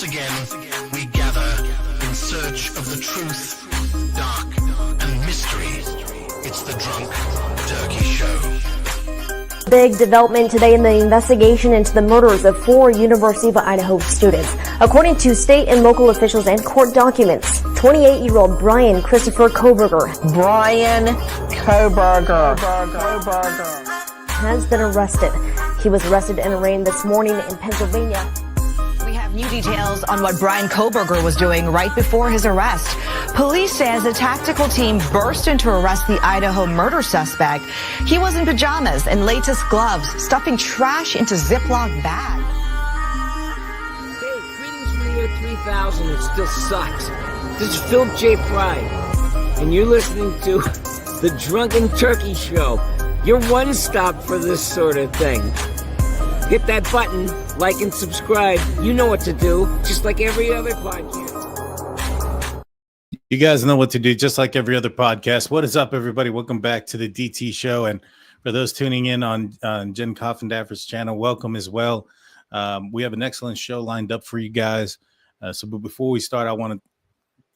Once again, we gather in search of the truth, dark, and mystery. It's the Drunk Turkey Show. Big development today in the investigation into the murders of 4 University of Idaho students. According to state and local officials and court documents, 28-year-old Bryan Christopher Kohberger has been arrested. He was arrested and arraigned this morning in Pennsylvania. We have new details on what Bryan Kohberger was doing right before his arrest. Police says a tactical team burst in to arrest the Idaho murder suspect. He was in pajamas and latex gloves, stuffing trash into Ziploc bags. Hey, greetings from the year 3000. It still sucks. This is Phil J. Fry, and you're listening to the Drunken Turkey Show. Your one stop for this sort of thing. Hit that button, like and subscribe. You know what to do, just like every other podcast. You guys know what to do, just like every other podcast. What is up, everybody? Welcome back to the DT Show. And for those tuning in on Jen Coffindaffer's channel, welcome as well. We have an excellent show lined up for you guys. But before we start, I want to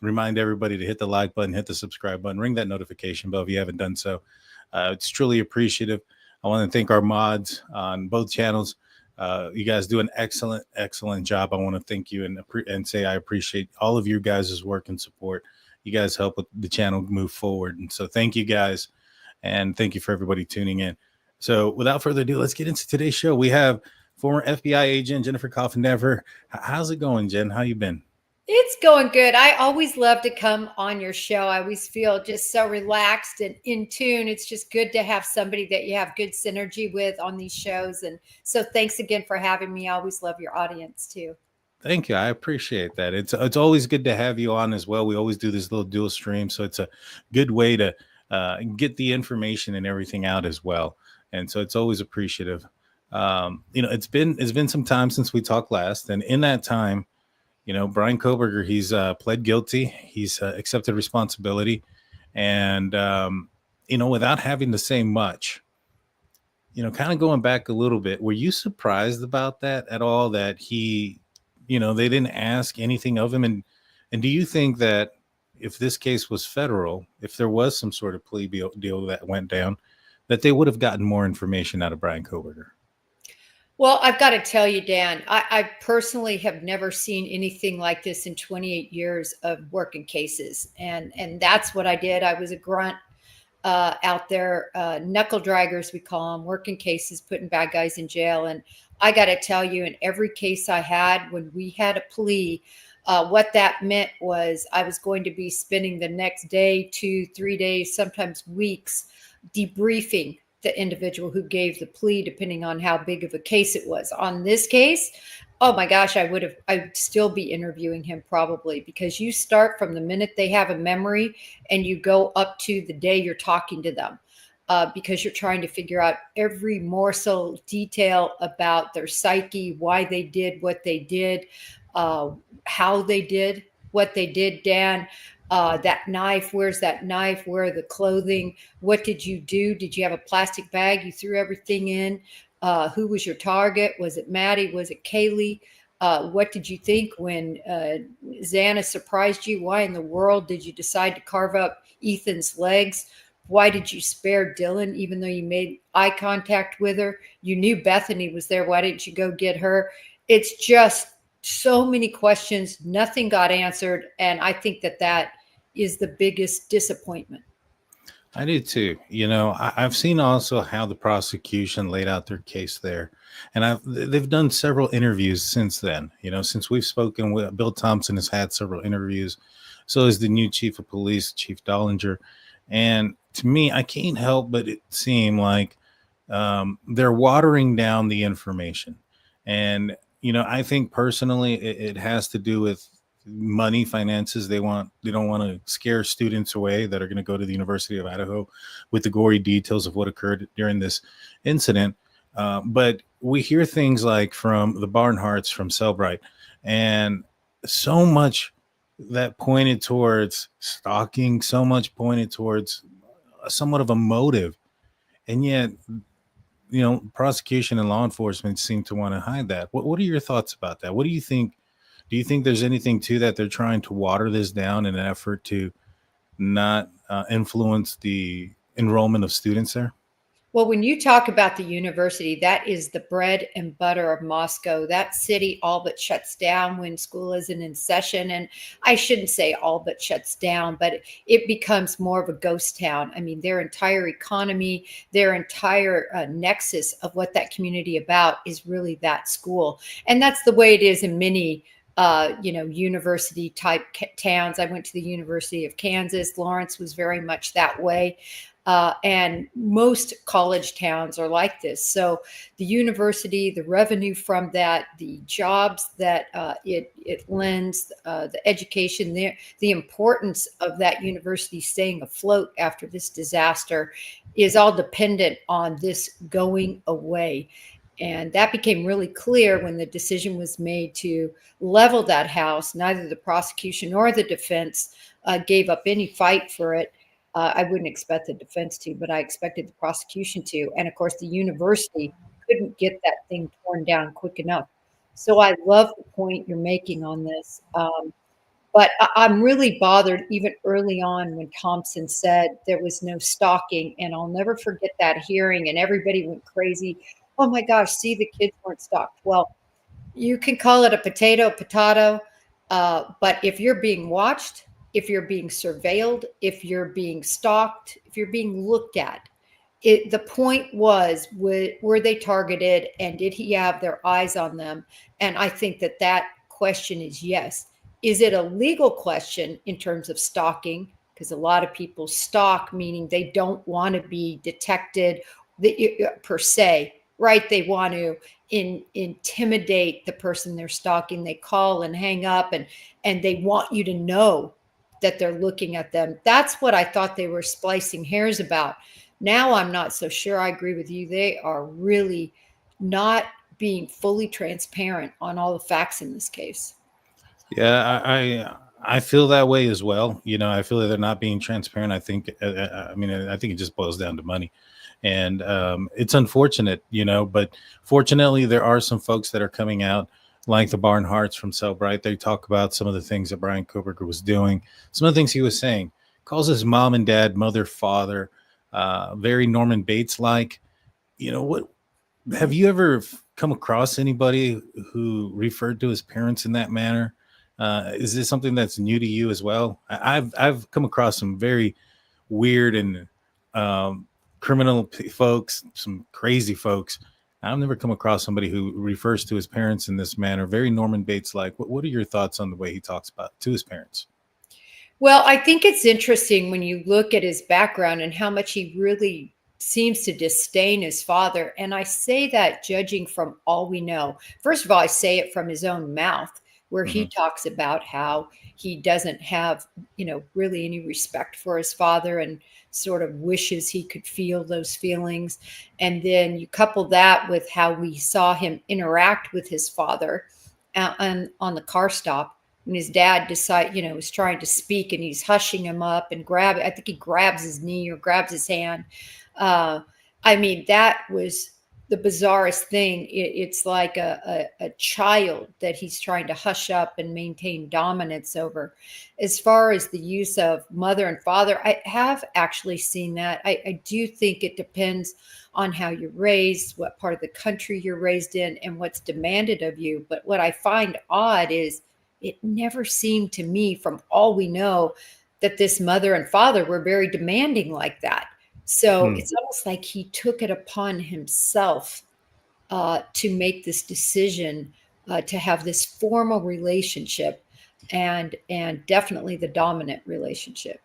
remind everybody to hit the like button, hit the subscribe button, ring that notification bell if you haven't done so. It's truly appreciative. I want to thank our mods on both channels. You guys do an excellent job. I want to thank you and say I appreciate all of you guys' work and support. You guys help with the channel move forward. And so thank you guys. And thank you for everybody tuning in. So without further ado, let's get into today's show. We have former FBI agent Jennifer Coffindaffer. How's it going, Jen? How you been? It's going good. I always love to come on your show. I always feel just so relaxed and in tune. It's just good to have somebody that you have good synergy with on these shows. And so thanks again for having me. I always love your audience too. Thank you. I appreciate that. It's always good to have you on as well. We always do this little dual stream. So it's a good way to get the information and everything out as well. And so it's always appreciative. It's been some time since we talked last. And in that time, Bryan Kohberger, he's pled guilty. He's accepted responsibility. And, without having to say much, kind of going back a little bit, were you surprised about that at all, that he, they didn't ask anything of him? And do you think that if this case was federal, if there was some sort of plea deal that went down, that they would have gotten more information out of Bryan Kohberger? Well, I've got to tell you, Dan, I personally have never seen anything like this in 28 years of working cases. And that's what I did. I was a grunt out there, knuckle draggers, we call them, working cases, putting bad guys in jail. And I got to tell you, in every case I had, when we had a plea, what that meant was I was going to be spending the next day, 2, 3 days, sometimes weeks, debriefing the individual who gave the plea, depending on how big of a case it was. On this case, oh my gosh, I'd still be interviewing him probably, because you start from the minute they have a memory and you go up to the day you're talking to them, because you're trying to figure out every morsel detail about their psyche, why they did what they did, how they did what they did, Dan. That knife, where's that knife? Where are the clothing? What did you do? Did you have a plastic bag you threw everything in? Who was your target? Was it Maddie? Was it Kaylee? What did you think when Xana surprised you? Why in the world did you decide to carve up Ethan's legs? Why did you spare Dylan, even though you made eye contact with her? You knew Bethany was there. Why didn't you go get her? It's just so many questions. Nothing got answered. And I think that is the biggest disappointment. I do too. I've seen also how the prosecution laid out their case there. And they've done several interviews since then. Since we've spoken with Bill Thompson has had several interviews. So is the new chief of police, Chief Dollinger. And to me, I can't help but it seem like they're watering down the information. And, I think personally it has to do with money, finances. They don't want to scare students away that are going to go to the University of Idaho with the gory details of what occurred during this incident. But we hear things like from the Barnharts, from Cellbrite, and so much that pointed towards stalking, so much pointed towards somewhat of a motive. And yet, prosecution and law enforcement seem to want to hide that. What are your thoughts about that? What do you think? Do you think there's anything to that? They're trying to water this down in an effort to not influence the enrollment of students there? Well, when you talk about the university, that is the bread and butter of Moscow. That city all but shuts down when school isn't in session. And I shouldn't say all but shuts down, but it becomes more of a ghost town. I mean, their entire economy, their entire nexus of what that community about is really that school. And that's the way it is in many university type towns. I went to the University of Kansas. Lawrence was very much that way. And most college towns are like this. So the university, the revenue from that, the jobs that it lends, the education, the importance of that university staying afloat after this disaster is all dependent on this going away. And that became really clear when the decision was made to level that house. Neither the prosecution nor the defense gave up any fight for it. I wouldn't expect the defense to, but I expected the prosecution to. And of course, the university couldn't get that thing torn down quick enough. So I love the point you're making on this. But I'm really bothered even early on when Thompson said there was no stalking. And I'll never forget that hearing. And everybody went crazy. Oh my gosh, see, the kids weren't stalked. Well, you can call it a potato, but if you're being watched, if you're being surveilled, if you're being stalked, if you're being looked at, the point was, were they targeted and did he have their eyes on them? And I think that question is yes. Is it a legal question in terms of stalking? Because a lot of people stalk, meaning they don't want to be detected per se, right? They want to intimidate the person they're stalking. They call and hang up and they want you to know that they're looking at them. That's what I thought they were splicing hairs about. Now I'm not so sure. I agree with you. They are really not being fully transparent on all the facts in this case. Yeah, I feel that way as well. I feel that they're not being transparent. I think it just boils down to money. And it's unfortunate, but fortunately there are some folks that are coming out, like the Barnharts from Cellbrite. They talk about some of the things that Bryan Kohberger was doing, some of the things he was saying, calls his mom and dad, mother, father, very Norman Bates-like. What have you ever come across anybody who referred to his parents in that manner? Is this something that's new to you as well? I've come across some very weird and criminal folks, some crazy folks. I've never come across somebody who refers to his parents in this manner, very Norman Bates-like. What are your thoughts on the way he talks about to his parents? Well, I think it's interesting when you look at his background and how much he really seems to disdain his father. And I say that judging from all we know. First of all, I say it from his own mouth, where he talks about how he doesn't have, really any respect for his father and sort of wishes he could feel those feelings. And then you couple that with how we saw him interact with his father on the car stop when his dad was trying to speak and he's hushing him up and I think he grabs his knee or grabs his hand. That was the bizarrest thing. It's like a child that he's trying to hush up and maintain dominance over. As far as the use of mother and father, I have actually seen that. I do think it depends on how you're raised, what part of the country you're raised in, and what's demanded of you. But what I find odd is it never seemed to me, from all we know, that this mother and father were very demanding like that. So it's almost like he took it upon himself to make this decision to have this formal relationship and definitely the dominant relationship.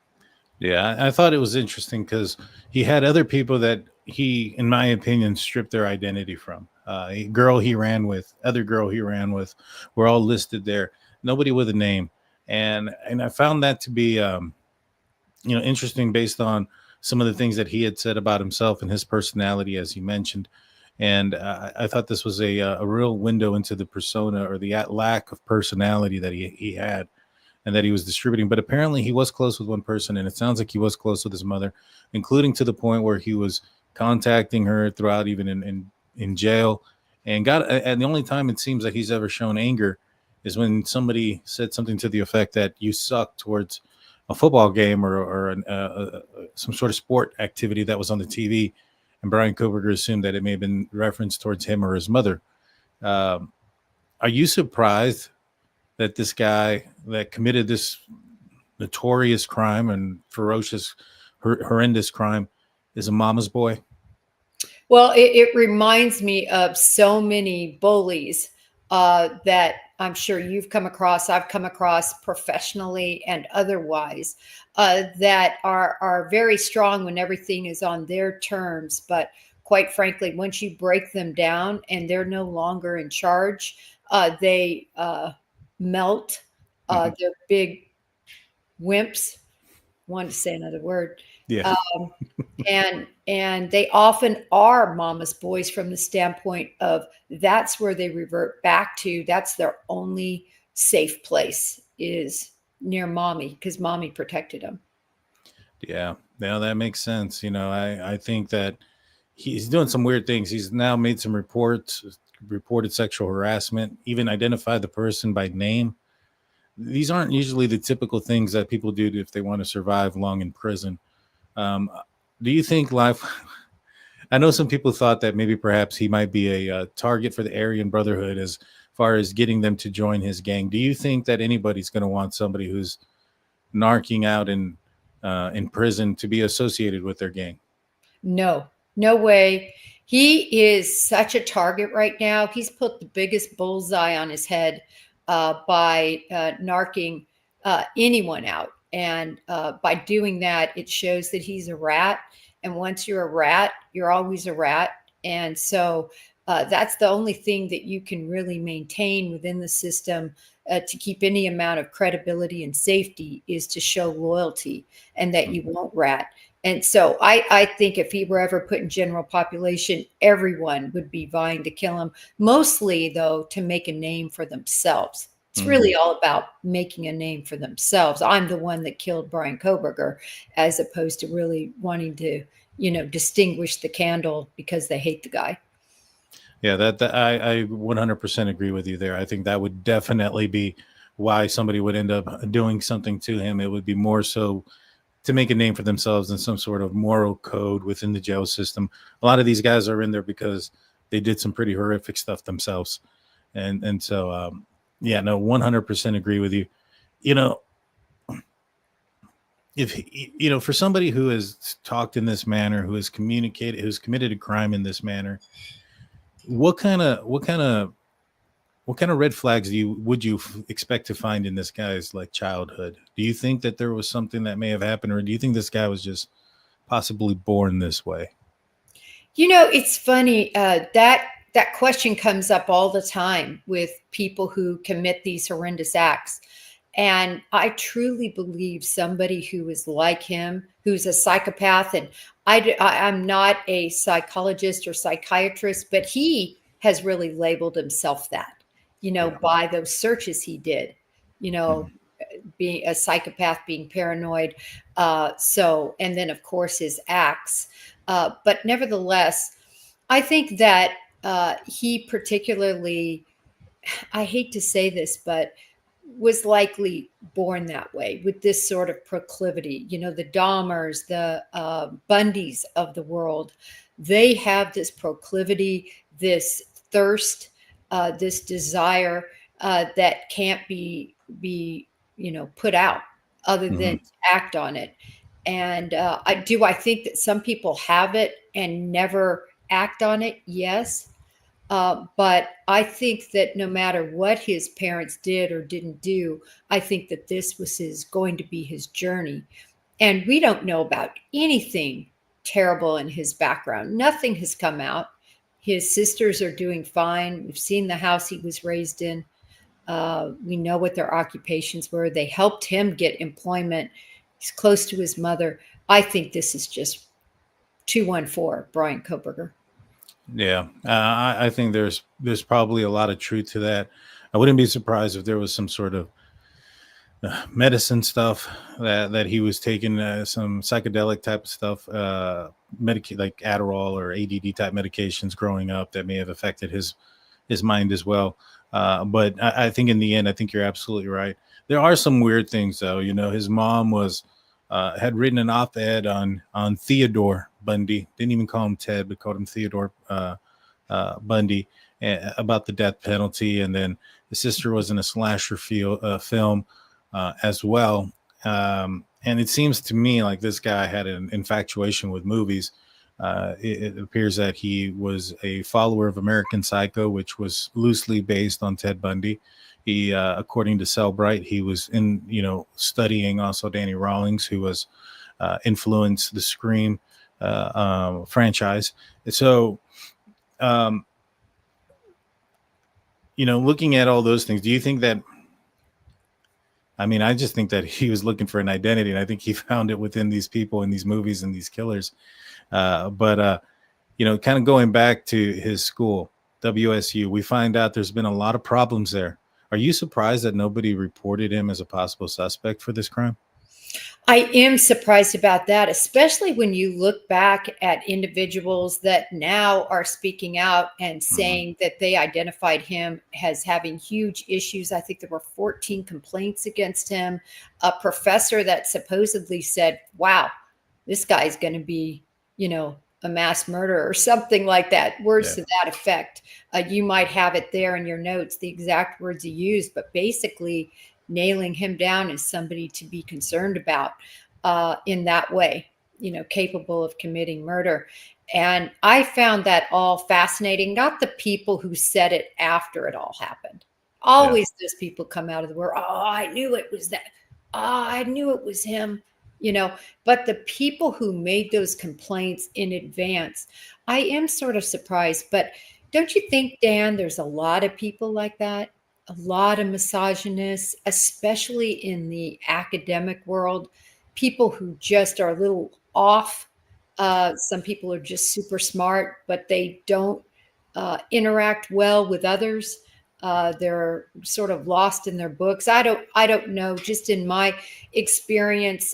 Yeah, I thought it was interesting because he had other people that he, in my opinion, stripped their identity from. A girl he ran with, other girl he ran with, were all listed there. Nobody with a name, and I found that to be interesting based on some of the things that he had said about himself and his personality, as you mentioned. And I thought this was a real window into the persona or the lack of personality that he had and that he was distributing. But apparently he was close with one person, and it sounds like he was close with his mother, including to the point where he was contacting her throughout, even in jail. And the only time it seems that he's ever shown anger is when somebody said something to the effect that you suck towards a football game or some sort of sport activity that was on the TV, and Bryan Kohberger assumed that it may have been referenced towards him or his mother. Um, are you surprised that this guy that committed this notorious crime and ferocious, horrendous crime is a mama's boy? Well, it reminds me of so many bullies that I'm sure you've come across, I've come across professionally and otherwise, that are very strong when everything is on their terms. But quite frankly, once you break them down and they're no longer in charge, they melt. They're big wimps. Wanted to say another word. Yeah. And they often are mama's boys from the standpoint of that's where they revert back to. That's their only safe place is near mommy because mommy protected them. Yeah, that makes sense. I think that he's doing some weird things. He's now made some reported sexual harassment, even identified the person by name. These aren't usually the typical things that people do if they want to survive long in prison. Do you think life? I know some people thought that maybe perhaps he might be a target for the Aryan Brotherhood as far as getting them to join his gang. Do you think that anybody's going to want somebody who's narking out in prison to be associated with their gang? No way. He is such a target right now. He's put the biggest bullseye on his head by narking anyone out. And by doing that, it shows that he's a rat. And once you're a rat, you're always a rat. And so that's the only thing that you can really maintain within the system to keep any amount of credibility and safety is to show loyalty and that you won't rat. And so I think if he were ever put in general population, everyone would be vying to kill him, mostly, though, to make a name for themselves. It's really all about making a name for themselves. I'm the one that killed Bryan Kohberger, as opposed to really wanting to, distinguish the candle because they hate the guy. Yeah, that I 100% agree with you there. I think that would definitely be why somebody would end up doing something to him. It would be more so to make a name for themselves than some sort of moral code within the jail system. A lot of these guys are in there because they did some pretty horrific stuff themselves. And so, yeah, no, 100% agree with you. If, for somebody who has talked in this manner, who has communicated, who's committed a crime in this manner, what kind of red flags would you expect to find in this guy's childhood? Do you think that there was something that may have happened, or do you think this guy was just possibly born this way? It's funny that question comes up all the time with people who commit these horrendous acts. And I truly believe somebody who is like him, who's a psychopath, and I'm not a psychologist or psychiatrist, but he has really labeled himself that, by those searches he did, being a psychopath, being paranoid. And then, of course, his acts. But nevertheless, I think that he particularly, I hate to say this, but was likely born that way with this sort of proclivity. The Dahmers, the Bundys of the world, they have this proclivity, this thirst, this desire that can't be put out other than to act on it. And I think that some people have it and never act on it. Yes. But I think that no matter what his parents did or didn't do, I think that this was going to be his journey. And we don't know about anything terrible in his background. Nothing has come out. His sisters are doing fine. We've seen the house he was raised in. We know what their occupations were. They helped him get employment. He's close to his mother. I think this is just 214 Bryan Kohberger. Yeah, I think there's probably a lot of truth to that. I wouldn't be surprised if there was some sort of medicine stuff that he was taking, some psychedelic type of stuff, like Adderall or ADD type medications growing up that may have affected his his mind as well. But I think in the end, I think you're absolutely right. There are some weird things though. His mom was had written an op-ed on Theodore Bundy. Didn't even call him Ted, but called him Theodore Bundy, about the death penalty. And then the sister was in a slasher film as well. And it seems to me like this guy had an infatuation with movies. It appears that he was a follower of American Psycho, which was loosely based on Ted Bundy. He, according to Cellbrite, he was studying also Danny Rawlings, who was influenced the Scream franchise. So, looking at all those things, do you think that? I mean, I just think that he was looking for an identity, and I think he found it within these people in these movies and these killers. But kind of going back to his school, WSU, we find out there's been a lot of problems there. Are you surprised that nobody reported him as a possible suspect for this crime? I am surprised about that, especially when you look back at individuals that now are speaking out and saying that they identified him as having huge issues. I think there were 14 complaints against him. A professor that supposedly said, wow, this guy's going to be, a mass murderer or something like that. Words to that effect. You might have it there in your notes, the exact words he used, but basically nailing him down as somebody to be concerned about in that way, capable of committing murder. And I found that all fascinating, not the people who said it after it all happened. Always those people come out of the world. Oh, I knew it was that. Oh, I knew it was him. But the people who made those complaints in advance, I am sort of surprised. But don't you think, Dan, there's a lot of people like that? A lot of misogynists, especially in the academic world, people who just are a little off. Some people are just super smart, but they don't interact well with others. They're sort of lost in their books. I don't know. Just in my experience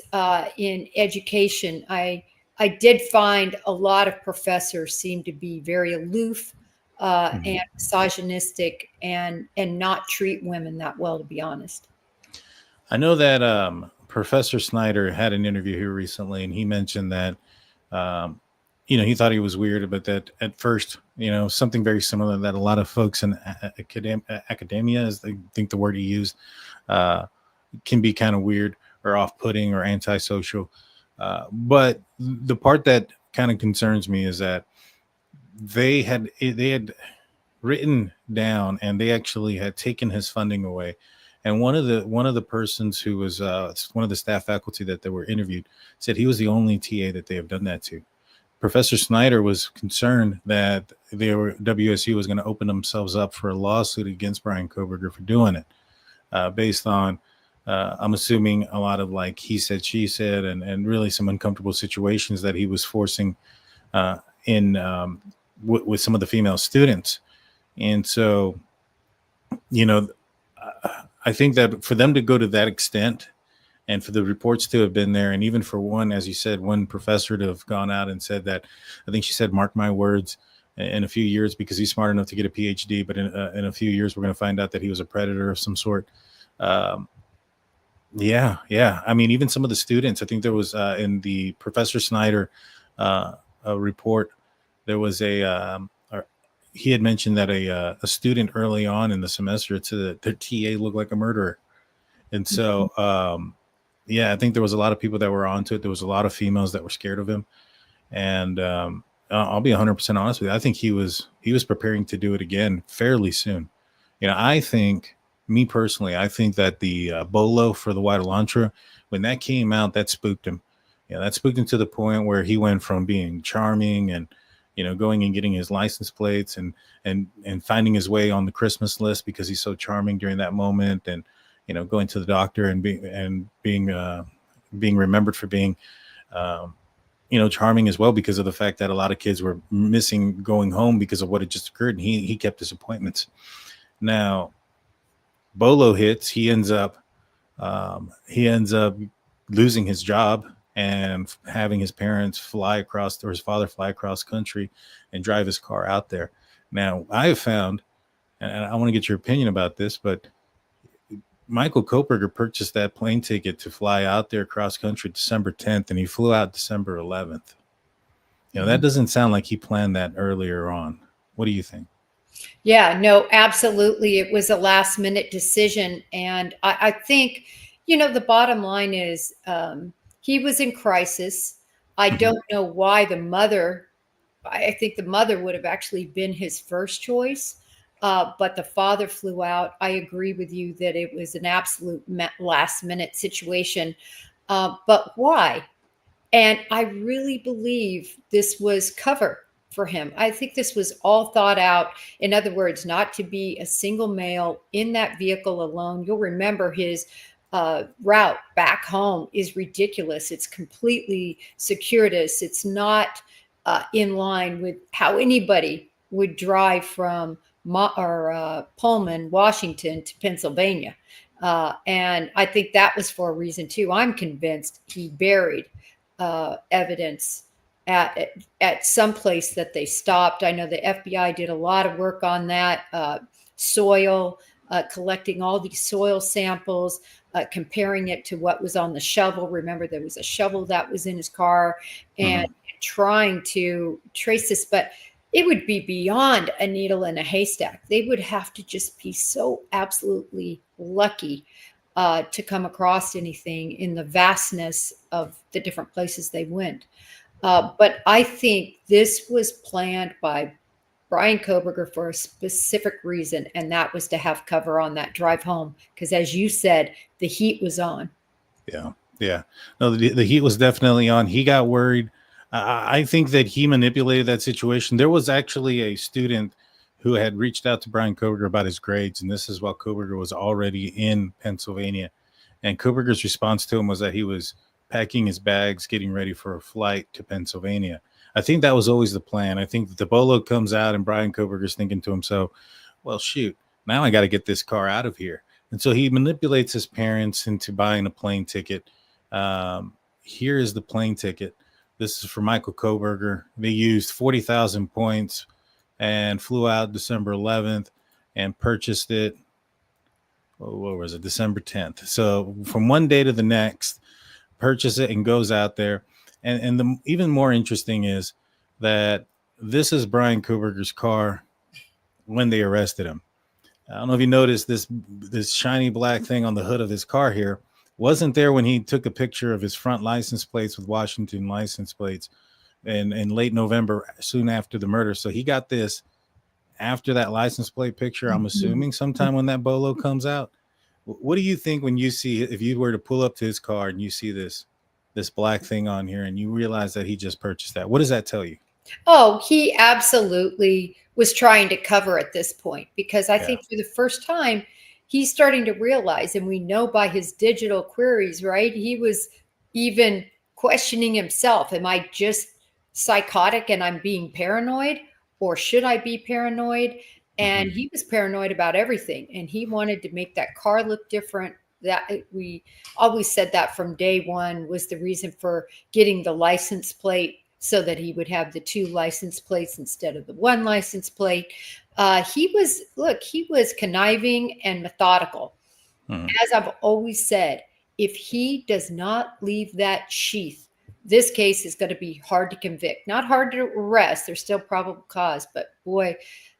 in education, I did find a lot of professors seem to be very aloof and misogynistic and not treat women that well, to be honest. I know that Professor Snyder had an interview here recently, and he mentioned that he thought he was weird, but that at first, something very similar that a lot of folks in academia, as I think the word he used, can be kind of weird or off-putting or antisocial. But the part that kind of concerns me is that they had written down, and they actually had taken his funding away. And one of the persons who was one of the staff faculty that they were interviewed said he was the only TA that they have done that to. Professor Snyder was concerned that WSU was going to open themselves up for a lawsuit against Bryan Kohberger for doing it, based on, I'm assuming, a lot of like he said, she said, and really some uncomfortable situations that he was forcing with some of the female students. And so, I think that for them to go to that extent, and for the reports to have been there, and even for one, as you said, one professor to have gone out and said that, I think she said, mark my words, in a few years, because he's smart enough to get a PhD, but in a few years, we're going to find out that he was a predator of some sort. Yeah. I mean, even some of the students, I think there was in the Professor Snyder report, there was he had mentioned that a student early on in the semester said that their TA looked like a murderer. And so, I think there was a lot of people that were onto it. There was a lot of females that were scared of him. And I'll be 100% honest with you. I think he was preparing to do it again fairly soon. I think, me personally, I think that the bolo for the White Elantra, when that came out, that spooked him. That spooked him to the point where he went from being charming and, going and getting his license plates and finding his way on the Christmas list because he's so charming during that moment, and, going to the doctor and being remembered for being, charming as well, because of the fact that a lot of kids were missing going home because of what had just occurred. And he kept his appointments. Now, Bolo hits, he ends up losing his job and having his parents his father fly across country and drive his car out there. Now, I have found and I want to get your opinion about this, but Michael Kohberger purchased that plane ticket to fly out there cross country December 10th, and he flew out December 11th. That doesn't sound like he planned that earlier on. What do you think? Yeah, no, absolutely. It was a last minute decision. And I think, the bottom line is he was in crisis. I don't know why I think the mother would have actually been his first choice. But the father flew out. I agree with you that it was an absolute last minute situation. But why? And I really believe this was cover for him. I think this was all thought out. In other words, not to be a single male in that vehicle alone. You'll remember his route back home is ridiculous. It's completely circuitous. It's not in line with how anybody would drive from Pullman, Washington to Pennsylvania. And I think that was for a reason too. I'm convinced he buried evidence at some place that they stopped. I know the FBI did a lot of work on that, soil, collecting all these soil samples, comparing it to what was on the shovel. Remember, there was a shovel that was in his car, and trying to trace this, but it would be beyond a needle in a haystack. They would have to just be so absolutely lucky to come across anything in the vastness of the different places they went. But I think this was planned by Bryan Kohberger for a specific reason, and that was to have cover on that drive home. Because as you said, the heat was on. Yeah. No, the heat was definitely on. He got worried. I think that he manipulated that situation. There was actually a student who had reached out to Bryan Kohberger about his grades, and this is while Kohberger was already in Pennsylvania. And Kohberger's response to him was that he was packing his bags, getting ready for a flight to Pennsylvania. I think that was always the plan. I think that the bolo comes out and Bryan Kohberger's thinking to himself, well, shoot, now I got to get this car out of here. And so he manipulates his parents into buying a plane ticket. Here is the plane ticket. This is for Michael Kohberger. They used 40,000 points and flew out December 11th and purchased it. What was it? December 10th. So from one day to the next, purchase it and goes out there. And the even more interesting is that this is Bryan Kohberger's car when they arrested him. I don't know if you noticed this shiny black thing on the hood of his car here wasn't there when he took a picture of his front license plates with Washington license plates in late November, soon after the murder. So he got this after that license plate picture, I'm assuming sometime when that bolo comes out. What do you think when you see, if you were to pull up to his car and you see this black thing on here and you realize that he just purchased that? What does that tell you? Oh, he absolutely was trying to cover at this point, because I think for the first time, he's starting to realize, and we know by his digital queries, right? He was even questioning himself. Am I just psychotic and I'm being paranoid, or should I be paranoid? And he was paranoid about everything. And he wanted to make that car look different. That we always said that from day one was the reason for getting the license plate, so that he would have the 2 license plates instead of the 1 license plate. He was conniving and methodical. As I've always said, if he does not leave that sheath, this case is going to be hard to convict. Not hard to arrest. There's still probable cause, but boy,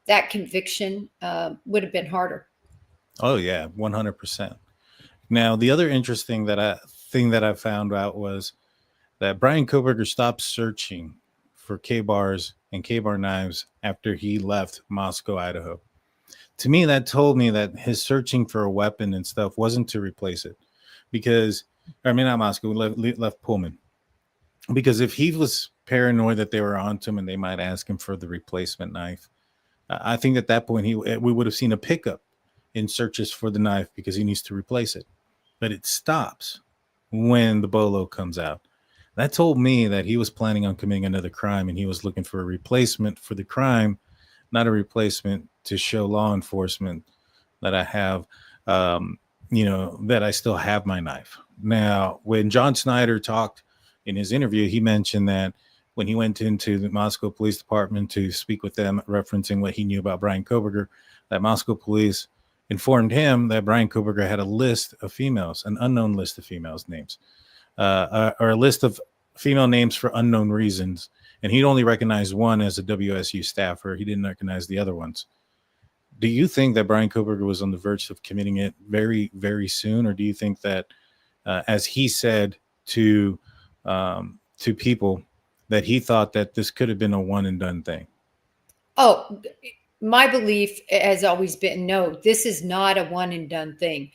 that conviction would have been harder. Oh yeah, 100%. Now, the other interesting thing that I found out was that Bryan Kohberger stopped searching for K-bars and K-bar knives after he left Moscow, Idaho. To me, that told me that his searching for a weapon and stuff wasn't to replace it, not Moscow, left Pullman. Because if he was paranoid that they were onto him and they might ask him for the replacement knife, I think at that point we would have seen a pickup in searches for the knife because he needs to replace it. But it stops when the bolo comes out. That told me that he was planning on committing another crime, and he was looking for a replacement for the crime, not a replacement to show law enforcement that I have, that I still have my knife. Now, when John Snyder talked in his interview, he mentioned that when he went into the Moscow Police Department to speak with them, referencing what he knew about Bryan Kohberger, that Moscow police informed him that Bryan Kohberger had a list of females, an unknown list of females' names, or a list of female names for unknown reasons. And he'd only recognized one as a WSU staffer. He didn't recognize the other ones. Do you think that Bryan Kohberger was on the verge of committing it very, very soon? Or do you think that, as he said to people, that he thought that this could have been a one and done thing? Oh, my belief has always been, no, this is not a one and done thing.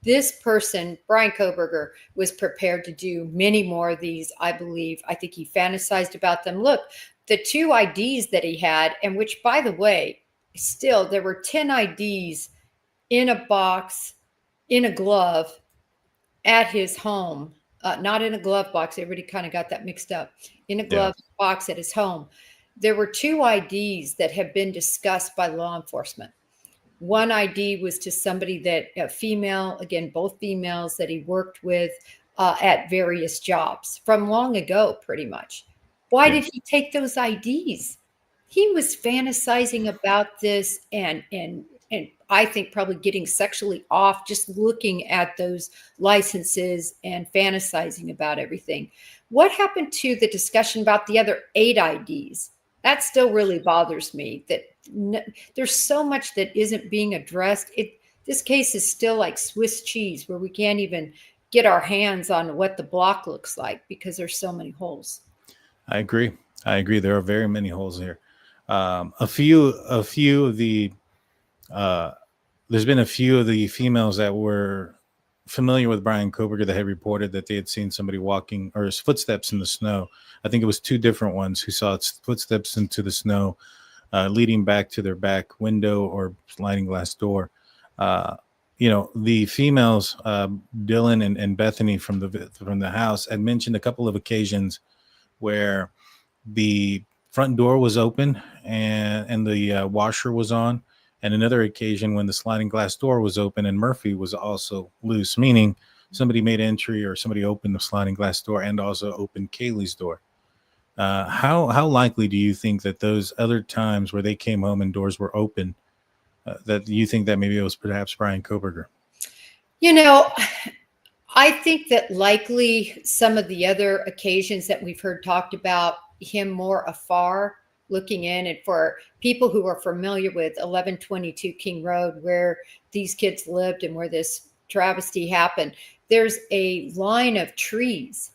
This person, Bryan Kohberger, was prepared to do many more of these, I believe. I think he fantasized about them. Look, the 2 IDs that he had, and which, by the way, still, there were 10 IDs in a box, in a glove, at his home. Not in a glove box. Everybody kind of got that mixed up. In a glove box at his home. There were 2 IDs that have been discussed by law enforcement. One ID was to somebody that, a female, again, both females that he worked with at various jobs from long ago, pretty much. Why did he take those IDs? He was fantasizing about this and I think probably getting sexually off just looking at those licenses and fantasizing about everything. What happened to the discussion about the other 8 IDs? That still really bothers me, that there's so much that isn't being addressed. This case is still like Swiss cheese, where we can't even get our hands on what the block looks like because there's so many holes. I agree. There are very many holes here. A few of the there's been a few of the females that were familiar with Bryan Kohberger that had reported that they had seen somebody walking or his footsteps in the snow. I think it was 2 different ones who saw its footsteps into the snow, leading back to their back window or sliding glass door. The females, Dylan and Bethany from the house, had mentioned a couple of occasions where the front door was open and the washer was on, and another occasion when the sliding glass door was open and Murphy was also loose, meaning somebody made entry or somebody opened the sliding glass door and also opened Kaylee's door. How likely do you think that those other times where they came home and doors were open, that you think that maybe it was perhaps Bryan Kohberger? I think that likely some of the other occasions that we've heard talked about him more afar looking in, and for people who are familiar with 1122 King Road, where these kids lived and where this travesty happened, there's a line of trees.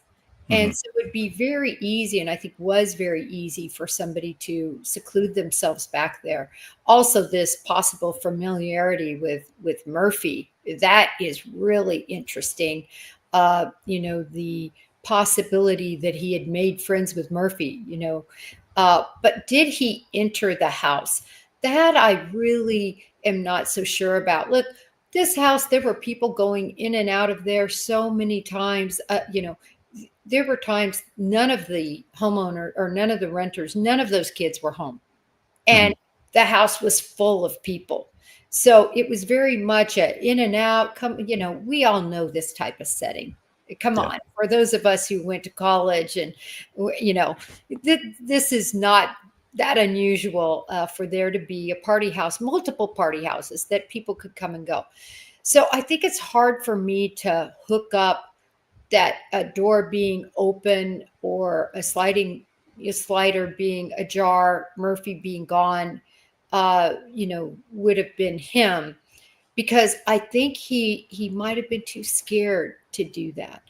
And so it would be very easy, and I think was very easy, for somebody to seclude themselves back there. Also, this possible familiarity with Murphy, that is really interesting. The possibility that he had made friends with Murphy, but did he enter the house? That I really am not so sure about. Look, this house, there were people going in and out of there so many times, there were times none of the homeowner or none of the renters, none of those kids were home. And the house was full of people. So it was very much a in and out. We all know this type of setting. Come on. For those of us who went to college and, this is not that unusual for there to be a party house, multiple party houses that people could come and go. So I think it's hard for me to hook up that a door being open or a slider being ajar, Murphy being gone, would have been him, because I think he might have been too scared to do that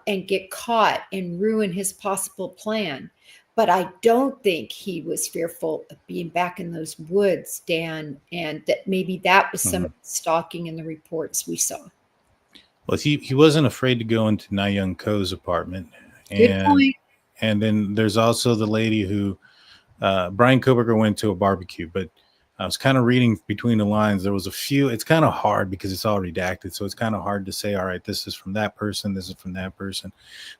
and get caught and ruin his possible plan. But I don't think he was fearful of being back in those woods, Dan, and that maybe that was some of the stalking in the reports we saw. Well, he wasn't afraid to go into Na-Young Ko's apartment. Good point. And then there's also the lady who Bryan Kohberger went to a barbecue, but I was kind of reading between the lines. There was a few. It's kind of hard because it's all redacted, so it's kind of hard to say, all right, this is from that person, this is from that person.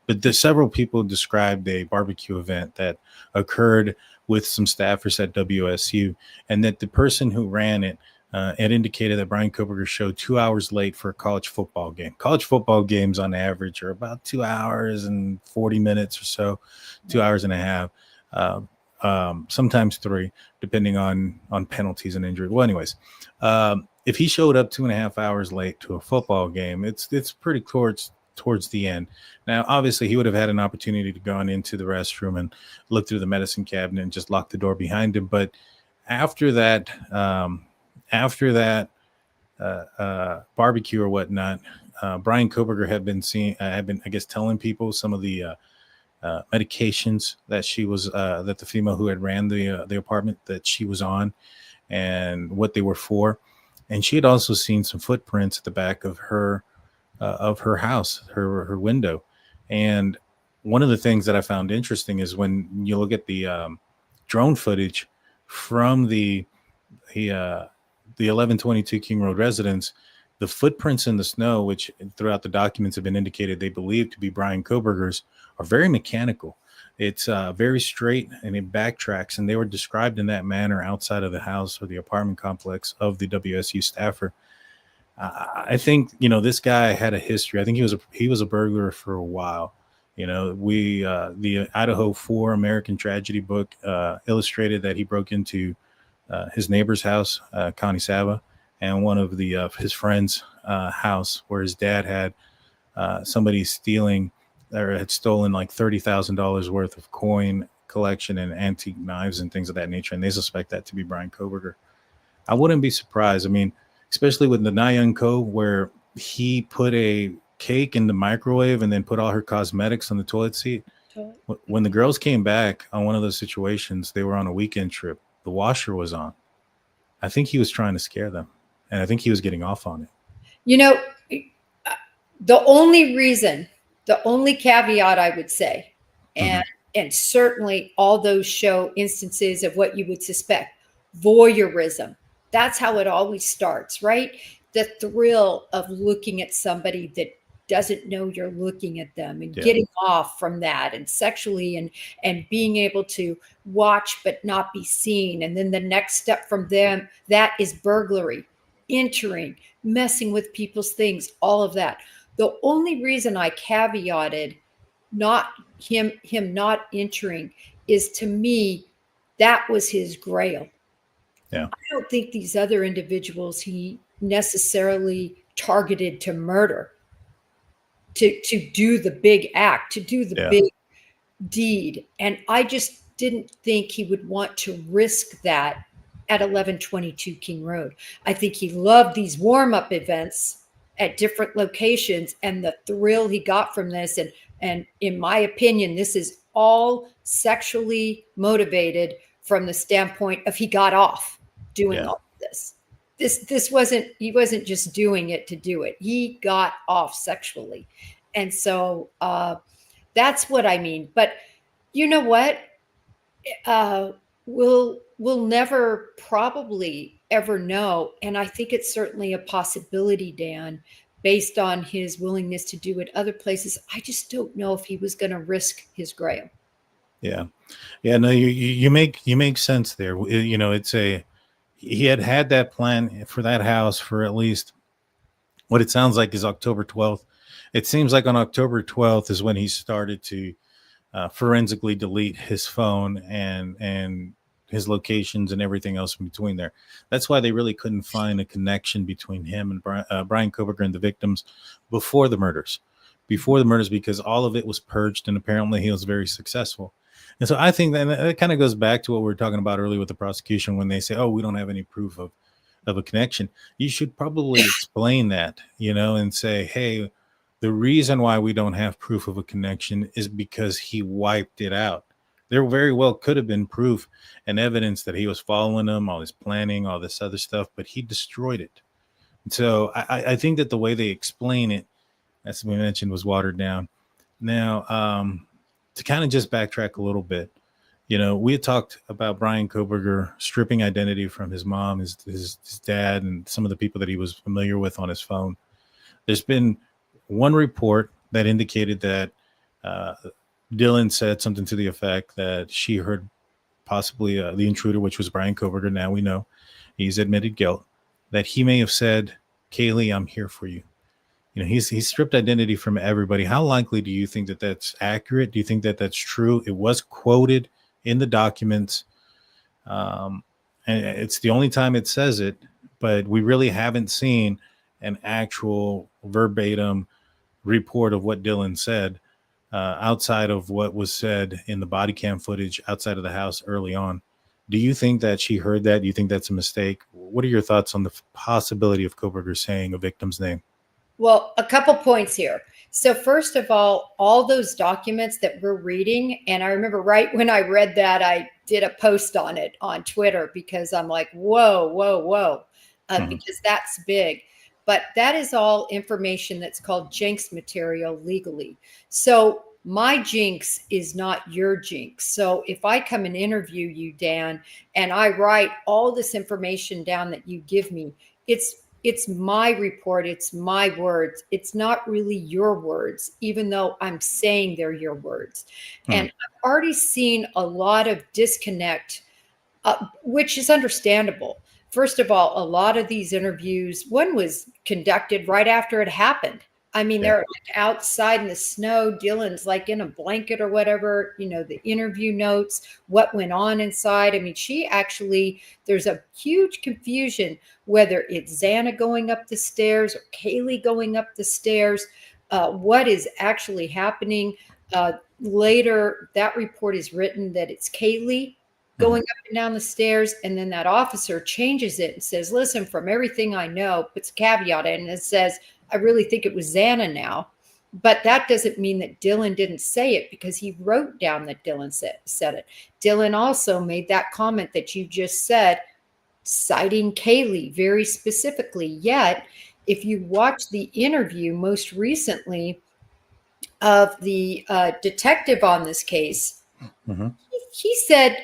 But there's several people described a barbecue event that occurred with some staffers at WSU, and that the person who ran it had indicated that Bryan Kohberger showed 2 hours late for a college football game. College football games on average are about 2 hours and 40 minutes or so, 2 hours and a half. sometimes 3, depending on penalties and injury. Well, anyways, if he showed up 2.5 hours late to a football game, it's pretty towards the end. Now, obviously, he would have had an opportunity to go into the restroom and look through the medicine cabinet and just lock the door behind him. But after that barbecue or whatnot, Bryan Kohberger had been I guess, telling people some of the medications that she was that the female who had ran the apartment that she was on and what they were for. And she had also seen some footprints at the back of her house, her window. And one of the things that I found interesting is when you look at the drone footage from the 1122 King Road residence, the footprints in the snow, which throughout the documents have been indicated they believe to be Bryan Kohberger's, are very mechanical. It's very straight and it backtracks, and they were described in that manner outside of the house or the apartment complex of the WSU staffer. I think, this guy had a history. I think he was a burglar for a while. The Idaho 4 American Tragedy book illustrated that he broke into his neighbor's house, Connie Saba, and one of his friends' house, where his dad had somebody stealing or had stolen like $30,000 worth of coin collection and antique knives and things of that nature, and they suspect that to be Bryan Kohberger. I wouldn't be surprised. I mean, especially with the Nyan Co, where he put a cake in the microwave and then put all her cosmetics on the toilet seat. When the girls came back on one of those situations, they were on a weekend trip. The washer was on. I think he was trying to scare them, and I think he was getting off on it. The only caveat I would say, and certainly all those show instances of what you would suspect, voyeurism. That's how it always starts, right? The thrill of looking at somebody that doesn't know you're looking at them and getting off from that, and sexually and being able to watch but not be seen. And then the next step from them, that is burglary, entering, messing with people's things, all of that. The only reason I caveated not him not entering is, to me, that was his grail. Yeah. I don't think these other individuals he necessarily targeted to murder, to do the big act, to do the big deed. And I just didn't think he would want to risk that at 1122 King Road. I think he loved these warm-up events at different locations and the thrill he got from this. And in my opinion, this is all sexually motivated from the standpoint of he got off doing all of this. This wasn't, he wasn't just doing it to do it. He got off sexually. And so that's what I mean. But you know what? We'll never probably ever know. And I think it's certainly a possibility, Dan, based on his willingness to do it other places. I just don't know if he was going to risk his grail. Yeah. No, you make sense there. He had that plan for that house for at least what it sounds like is October 12th. It seems like on October 12th is when he started to forensically delete his phone and his locations and everything else in between there. That's why they really couldn't find a connection between him and Bryan Kohberger and the victims before the murders, because all of it was purged, and apparently he was very successful. And so I think that kind of goes back to what we were talking about earlier with the prosecution when they say, oh, we don't have any proof of a connection. You should probably explain that, and say, hey, the reason why we don't have proof of a connection is because he wiped it out. There very well could have been proof and evidence that he was following them, all this planning, all this other stuff, but he destroyed it. And so I think that the way they explain it, as we mentioned, was watered down. Now, to kind of just backtrack a little bit, we had talked about Bryan Kohberger stripping identity from his mom, his dad, and some of the people that he was familiar with on his phone. There's been one report that indicated that Dylan said something to the effect that she heard possibly the intruder, which was Bryan Kohberger. Now we know he's admitted guilt, that he may have said, Kaylee, I'm here for you. He's stripped identity from everybody. How likely do you think that that's accurate? Do you think that that's true? It was quoted in the documents. And it's the only time it says it, but we really haven't seen an actual verbatim report of what Dylan said, outside of what was said in the body cam footage outside of the house early on. Do you think that she heard that? Do you think that's a mistake? What are your thoughts on the possibility of Kohberger saying a victim's name? Well, a couple points here. So first of all those documents that we're reading, and I remember right when I read that, I did a post on it on Twitter because I'm like, whoa, whoa, whoa, because that's big. But that is all information that's called jinx material legally. So my jinx is not your jinx. So if I come and interview you, Dan, and I write all this information down that you give me, it's my report. It's my words. It's not really your words, even though I'm saying they're your words. And I've already seen a lot of disconnect, which is understandable. First of all, a lot of these interviews, one was conducted right after it happened. I mean, they're like outside in the snow. Dylan's like in a blanket or whatever, the interview notes, what went on inside. I mean, there's a huge confusion whether it's Xana going up the stairs or Kaylee going up the stairs, what is actually happening. Later, that report is written that it's Kaylee going up and down the stairs. And then that officer changes it and says, listen, from everything I know, puts a caveat in and it says, I really think it was Xana now. But that doesn't mean that Dylan didn't say it, because he wrote down that Dylan said it. Dylan also made that comment that you just said, citing Kaylee very specifically. Yet, if you watch the interview most recently of the detective on this case, he said,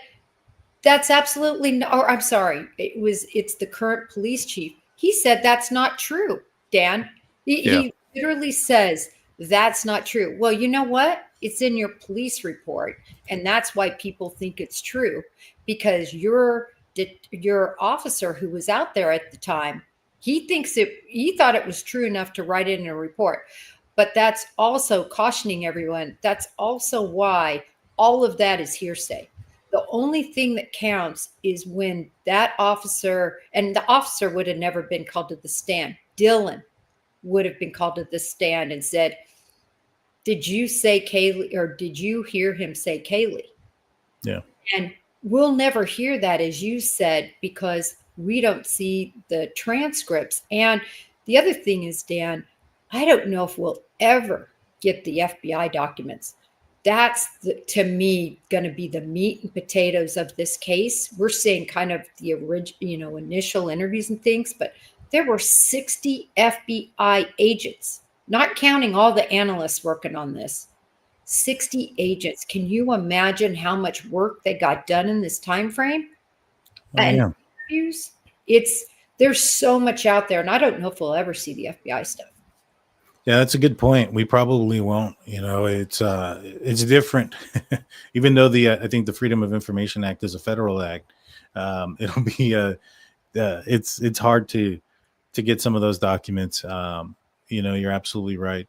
that's absolutely no, or I'm sorry, it's the current police chief. He said that's not true, Dan. He literally says that's not true. Well, you know what? It's in your police report, and that's why people think it's true, because your officer who was out there at the time, he thought it was true enough to write it in a report. But that's also cautioning everyone. That's also why all of that is hearsay. The only thing that counts is when that officer, and the officer would have never been called to the stand. Dylan would have been called to the stand and said, did you say Kaylee, or did you hear him say Kaylee? Yeah. And we'll never hear that, as you said, because we don't see the transcripts. And the other thing is, Dan, I don't know if we'll ever get the FBI documents. That's, to me, going to be the meat and potatoes of this case. We're seeing kind of the original, initial interviews and things, but there were 60 FBI agents, not counting all the analysts working on this. 60 agents. Can you imagine how much work they got done in this time frame? And interviews, there's so much out there, and I don't know if we'll ever see the FBI stuff. Yeah, that's a good point. We probably won't. It's different. Even though I think the Freedom of Information Act is a federal act, it'll be it's hard to get some of those documents. You're absolutely right.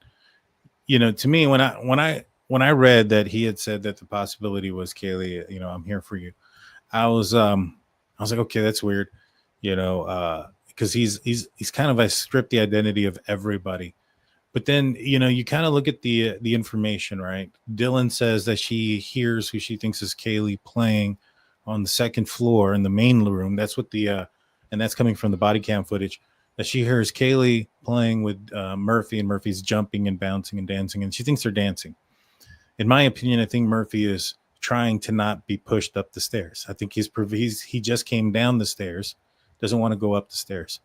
To me, when I read that he had said that the possibility was Kaylee, I'm here for you, I was like, okay, that's weird, because he's kind of, I stripped the identity of everybody. But then, you kind of look at the information, right? Dylan says that she hears who she thinks is Kaylee playing on the second floor in the main room. That's what and that's coming from the body cam footage, that she hears Kaylee playing with Murphy, and Murphy's jumping and bouncing and dancing, and she thinks they're dancing. In my opinion, I think Murphy is trying to not be pushed up the stairs. I think he just came down the stairs, doesn't want to go up the stairs.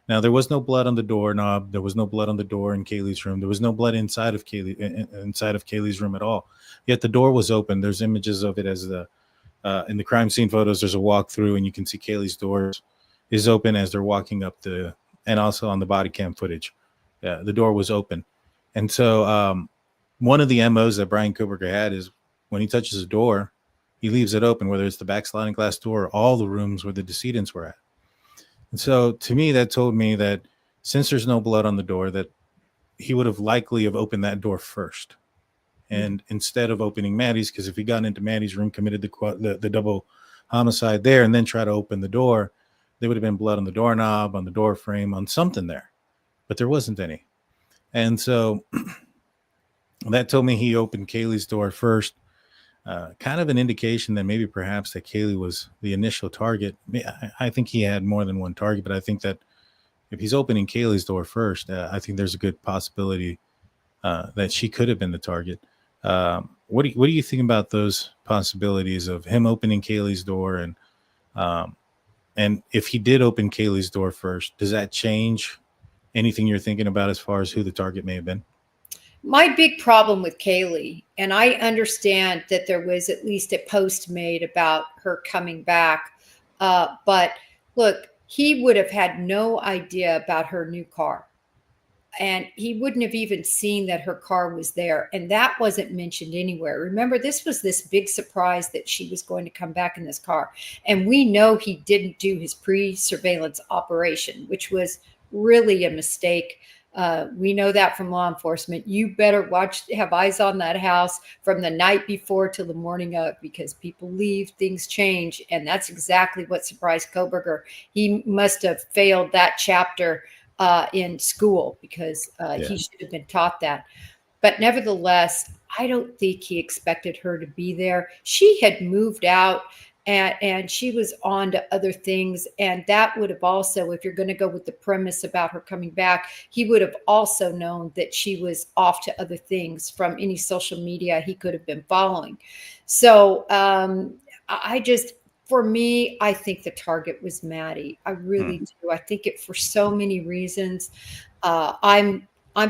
Now, there was no blood on the doorknob. There was no blood on the door in Kaylee's room. There was no blood inside of Kaylee's room at all. Yet the door was open. There's images of it as in the crime scene photos. There's a walkthrough, and you can see Kaylee's door is open as they're walking up and also on the body cam footage, the door was open. And so one of the MOs that Bryan Kohberger had is when he touches a door, he leaves it open, whether it's the back sliding glass door or all the rooms where the decedents were at. And so to me, that told me that since there's no blood on the door, that he would have likely have opened that door first. And instead of opening Maddie's, because if he got into Maddie's room, committed the double homicide there, and then try to open the door, there would have been blood on the doorknob, on the door frame, on something there. But there wasn't any. And so that told me he opened Kaylee's door first. Kind of an indication that maybe perhaps that Kaylee was the initial target. I think he had more than one target, but I think that if he's opening Kaylee's door first, I think there's a good possibility that she could have been the target. What do you think about those possibilities of him opening Kaylee's door, and if he did open Kaylee's door first, does that change anything you're thinking about as far as who the target may have been? My big problem with Kaylee, and I understand that there was at least a post made about her coming back, but look, he would have had no idea about her new car. And he wouldn't have even seen that her car was there. And that wasn't mentioned anywhere. Remember, this was this big surprise that she was going to come back in this car. And we know he didn't do his pre-surveillance operation, which was really a mistake. We know that from law enforcement. You better have eyes on that house from the night before till the morning of, because people leave, things change. And that's exactly what surprised Kohberger. He must have failed that chapter in school, because he should have been taught that. But nevertheless, I don't think he expected her to be there. She had moved out, and she was on to other things. And that would have also, if you're going to go with the premise about her coming back, he would have also known that she was off to other things from any social media he could have been following. So for me, I think the target was Maddie. I really do. I think it for so many reasons. I'm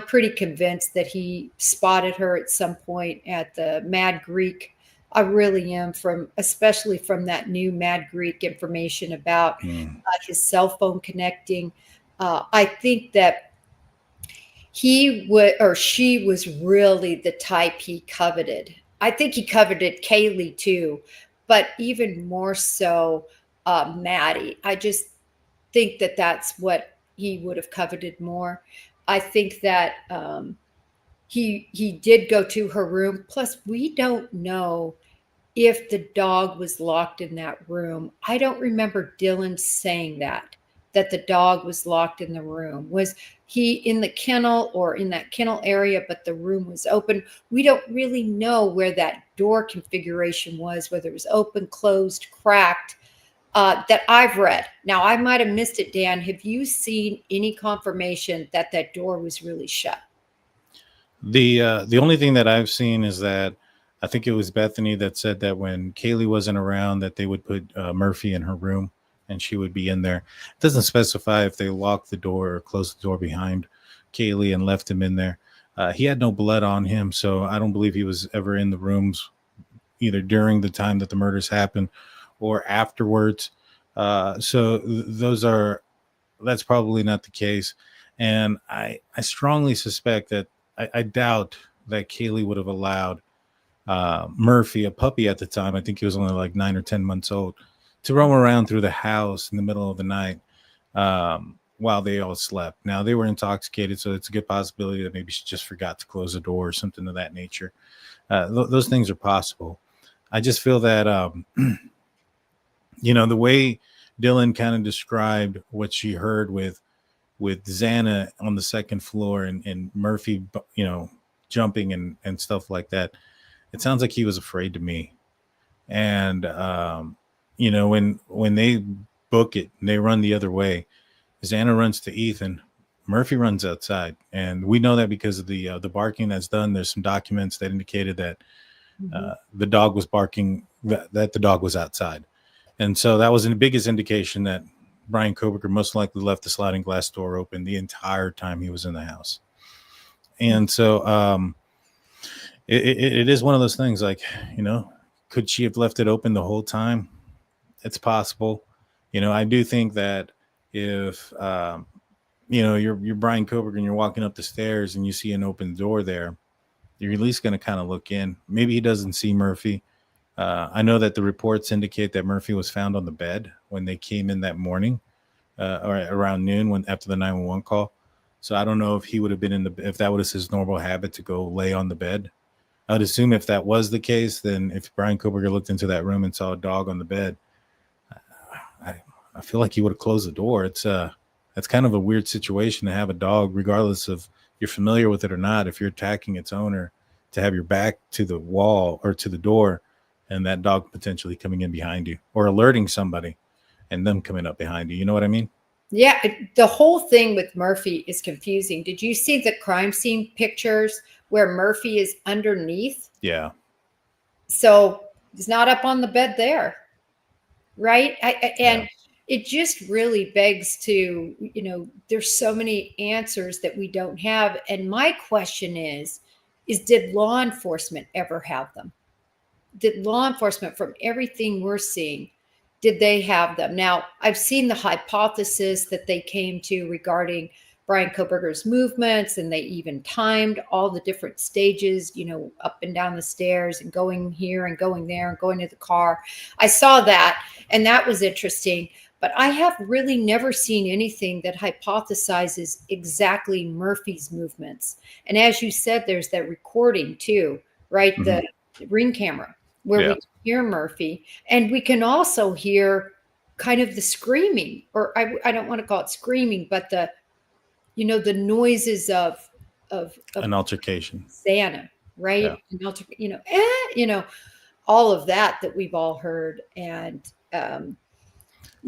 pretty convinced that he spotted her at some point at the Mad Greek. I really am, especially from that new Mad Greek information about his cell phone connecting. I think that she was really the type he coveted. I think he coveted Kaylee too, but even more so Maddie. I just think that that's what he would have coveted more. I think that he did go to her room. Plus, we don't know if the dog was locked in that room. I don't remember Dylan saying that the dog was locked in the room. Was he in the kennel or in that kennel area, but the room was open? We don't really know where that door configuration was, whether it was open, closed, cracked, that I've read. Now, I might have missed it, Dan. Have you seen any confirmation that that door was really shut? The only thing that I've seen is that I think it was Bethany that said that when Kaylee wasn't around, that they would put Murphy in her room and she would be in there. It doesn't specify if they locked the door or closed the door behind Kaylee and left him in there. He had no blood on him, so I don't believe he was ever in the rooms either during the time that the murders happened or afterwards. So that's probably not the case. And I strongly suspect that I doubt that Kaylee would have allowed Murphy, a puppy at the time, I think he was only like 9 or 10 months old, to roam around through the house in the middle of the night while they all slept. Now, they were intoxicated, so it's a good possibility that maybe she just forgot to close the door or something of that nature. Those things are possible. I just feel that, the way Dylan kind of described what she heard with Xana on the second floor and Murphy, jumping and stuff like that, it sounds like he was afraid to me. And, when they book it and they run the other way, Xana runs to Ethan, Murphy runs outside. And we know that because of the barking that's done. There's some documents that indicated that the dog was barking, that the dog was outside. And so that was the biggest indication that Bryan Kohberger most likely left the sliding glass door open the entire time he was in the house. And so it is one of those things, like, could she have left it open the whole time? It's possible. I do think that if, you're Bryan Kohberger and you're walking up the stairs and you see an open door there, you're at least going to kind of look in. Maybe he doesn't see Murphy. I know that the reports indicate that Murphy was found on the bed when they came in that morning, or around noon after the 911 call. So I don't know if he would have been if that was his normal habit to go lay on the bed. I would assume if that was the case, then if Bryan Kohberger looked into that room and saw a dog on the bed, I feel like he would have closed the door. That's kind of a weird situation to have a dog, regardless of you're familiar with it or not. If you're attacking its owner, to have your back to the wall or to the door, and that dog potentially coming in behind you or alerting somebody, and them coming up behind you. You know what I mean? Yeah, the whole thing with Murphy is confusing. Did you see the crime scene pictures where Murphy is underneath? Yeah. So he's not up on the bed there, right? And it just really begs to, there's so many answers that we don't have. And my question is did law enforcement ever have them? Did law enforcement, from everything we're seeing, did they have them? Now, I've seen the hypothesis that they came to regarding Bryan Kohberger's movements, and they even timed all the different stages, up and down the stairs and going here and going there and going to the car. I saw that, and that was interesting. But I have really never seen anything that hypothesizes exactly Murphy's movements. And as you said, there's that recording too, right? Mm-hmm. The ring camera where we can hear Murphy, and we can also hear kind of the screaming, or I don't want to call it screaming, but the noises of an altercation. Xana, right? Yeah. All of that we've all heard. And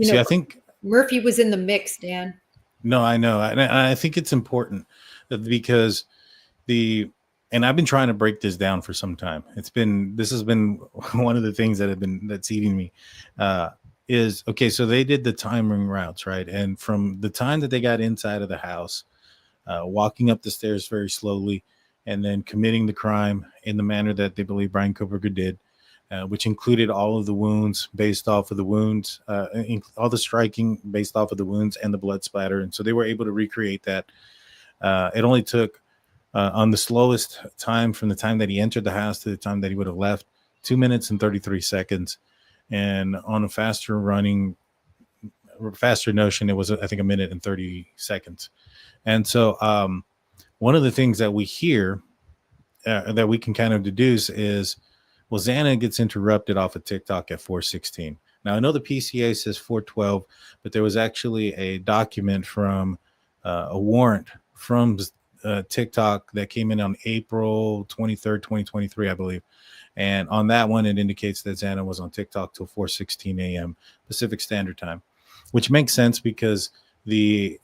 See, I think Murphy was in the mix, Dan. No, I know. I think it's important because and I've been trying to break this down for some time. This has been one of the things that's eating me. Is okay. So they did the timing routes, right? And from the time that they got inside of the house, walking up the stairs very slowly, and then committing the crime in the manner that they believe Bryan Kohberger did, which included all of the wounds based off of the wounds, all the striking based off of the wounds and the blood splatter. And so they were able to recreate that. It only took, on the slowest time from the time that he entered the house to the time that he would have left, 2 minutes and 33 seconds. And on a faster notion, it was, I think, 1 minute and 30 seconds. And so one of the things that we hear that we can kind of deduce is, well, Xana gets interrupted off of TikTok at 4:16. Now, I know the PCA says 4:12, but there was actually a document from a warrant from TikTok that came in on April 23rd, 2023, I believe. And on that one, it indicates that Xana was on TikTok till 4:16 a.m. Pacific Standard Time, which makes sense because the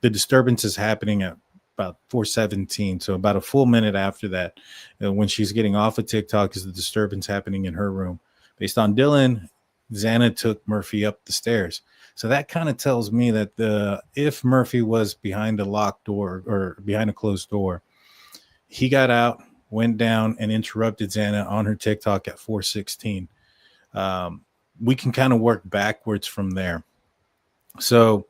disturbance is happening at about 4:17. So about a full minute after that, when she's getting off of TikTok, is the disturbance happening in her room. Based on Dylan, Xana took Murphy up the stairs. So that kind of tells me that if Murphy was behind a locked door or behind a closed door, he got out, went down, and interrupted Xana on her TikTok at 4:16. We can kind of work backwards from there. So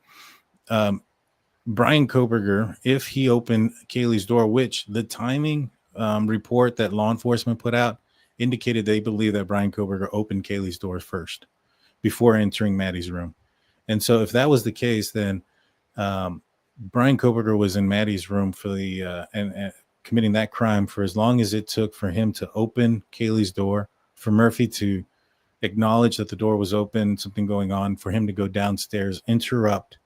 Bryan Kohberger, if he opened Kaylee's door, which the timing report that law enforcement put out indicated they believe that Bryan Kohberger opened Kaylee's door first before entering Maddie's room. And so if that was the case, then Bryan Kohberger was in Maddie's room for and committing that crime for as long as it took for him to open Kaylee's door, for Murphy to acknowledge that the door was open, something going on, for him to go downstairs, interrupt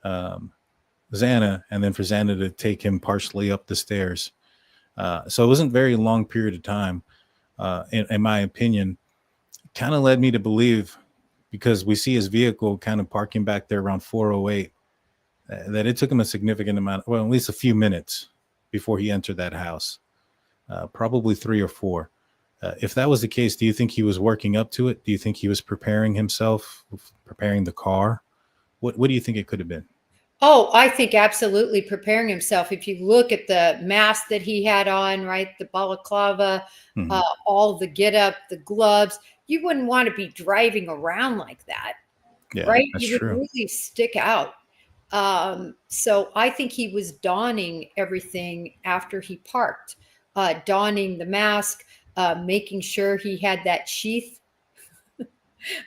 Xana, and then for Xana to take him partially up the stairs. So it wasn't a very long period of time, in my opinion. Kind of led me to believe, because we see his vehicle kind of parking back there around 4:08, that it took him a significant amount, well, at least a few minutes before he entered that house, probably 3 or 4. If that was the case, do you think he was working up to it? Do you think he was preparing himself, preparing the car? What do you think it could have been? Oh, I think absolutely preparing himself. If you look at the mask that he had on, right, the balaclava, all the get up, the gloves, you wouldn't want to be driving around like that, right? You would really stick out. So I think he was donning everything after he parked, donning the mask, making sure he had that sheath.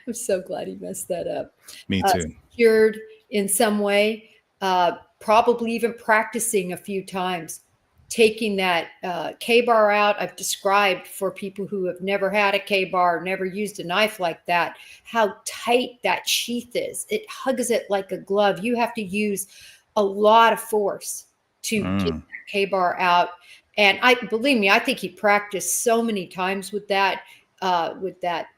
I'm so glad he messed that up. Me too. Secured in some way, probably even practicing a few times. taking that K-bar out. I've described for people who have never had a K-bar, never used a knife like that, how tight that sheath is. It hugs it like a glove. You have to use a lot of force to get that K-bar out. And believe me, I think he practiced so many times with that, the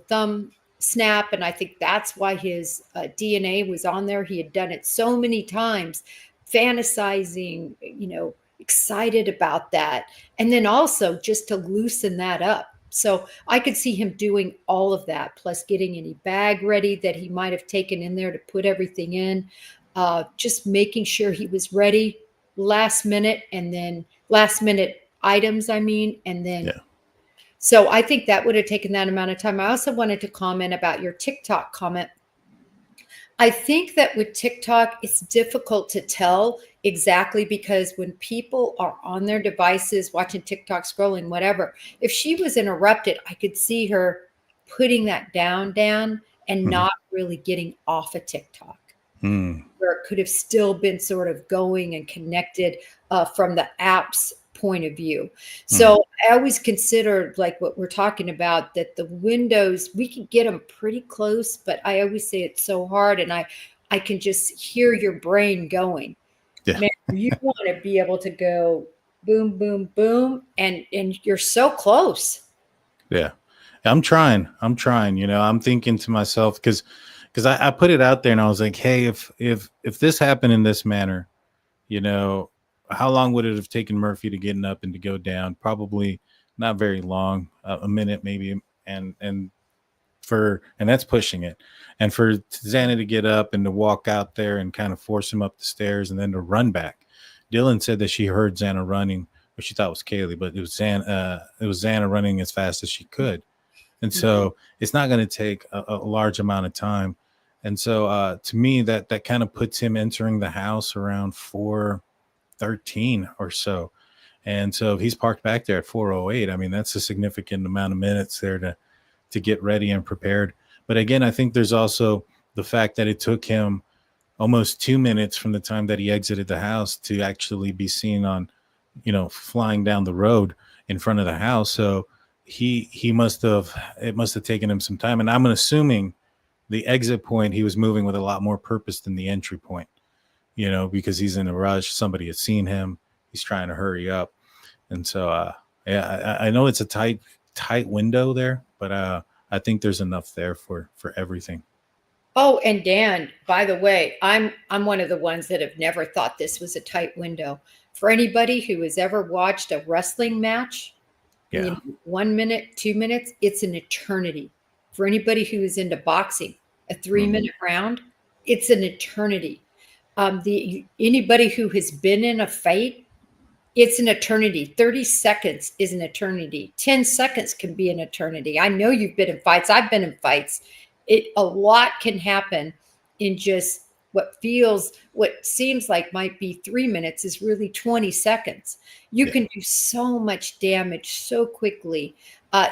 thumb snap. And I think that's why his DNA was on there. He had done it so many times, fantasizing, excited about that. And then also just to loosen that up. So I could see him doing all of that, plus getting any bag ready that he might have taken in there to put everything in, just making sure he was ready last minute items, and then Yeah. so I think that would have taken that amount of time. I also wanted to comment about your TikTok comment. I think that with TikTok, it's difficult to tell exactly, because when people are on their devices watching TikTok, scrolling, whatever, if she was interrupted, I could see her putting that down and not really getting off of TikTok, where it could have still been sort of going and connected from the app's point of view. So I always consider, like what we're talking about, that the windows, we can get them pretty close, but I always say it's so hard. And I can just hear your brain going, Yeah. man, you want to be able to go boom, boom, boom. And you're so close. Yeah. I'm trying, I'm thinking to myself, because I put it out there and I was like, hey, if this happened in this manner, how long would it have taken Murphy to get up and to go down? Probably not very long, a minute maybe. And that's pushing it. And for Xana to get up and to walk out there and kind of force him up the stairs and then to run back. Dylan said that she heard Xana running, or she thought it was Kaylee, but it was Xana running as fast as she could. And so it's not going to take a large amount of time. And so to me, that kind of puts him entering the house around 4:13 or so. And so if he's parked back there at 4:08, I mean, that's a significant amount of minutes there to get ready and prepared. But again, I think there's also the fact that it took him almost 2 minutes from the time that he exited the house to actually be seen on, flying down the road in front of the house. So it must have taken him some time. And I'm assuming the exit point, he was moving with a lot more purpose than the entry point, because he's in a rush. Somebody has seen him. He's trying to hurry up. And so, I know it's a tight window there, but I think there's enough there for everything. Oh, and Dan, by the way, I'm one of the ones that have never thought this was a tight window. For anybody who has ever watched a wrestling match, 1 minute, 2 minutes, it's an eternity. For anybody who is into boxing, a 3-minute round, it's an eternity. Anybody who has been in a fight, it's an eternity. 30 seconds is an eternity. 10 seconds can be an eternity. I know you've been in fights. I've been in fights. A lot can happen in just what seems like might be 3 minutes is really 20 seconds. You can do so much damage so quickly.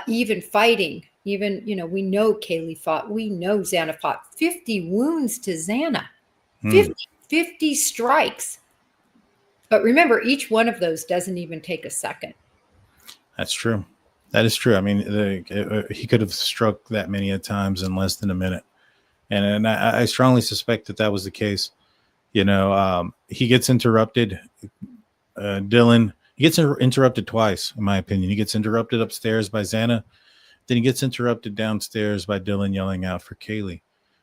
Even fighting, we know Kaylee fought. We know Xana fought. 50 wounds to Xana. 50 strikes. But remember, each one of those doesn't even take a second. That's true. That is true. I mean, he could have struck that many a times in less than a minute. And I strongly suspect that was the case. He gets interrupted. Dylan, he gets interrupted twice, in my opinion. He gets interrupted upstairs by Xana. Then he gets interrupted downstairs by Dylan yelling out for Kaylee.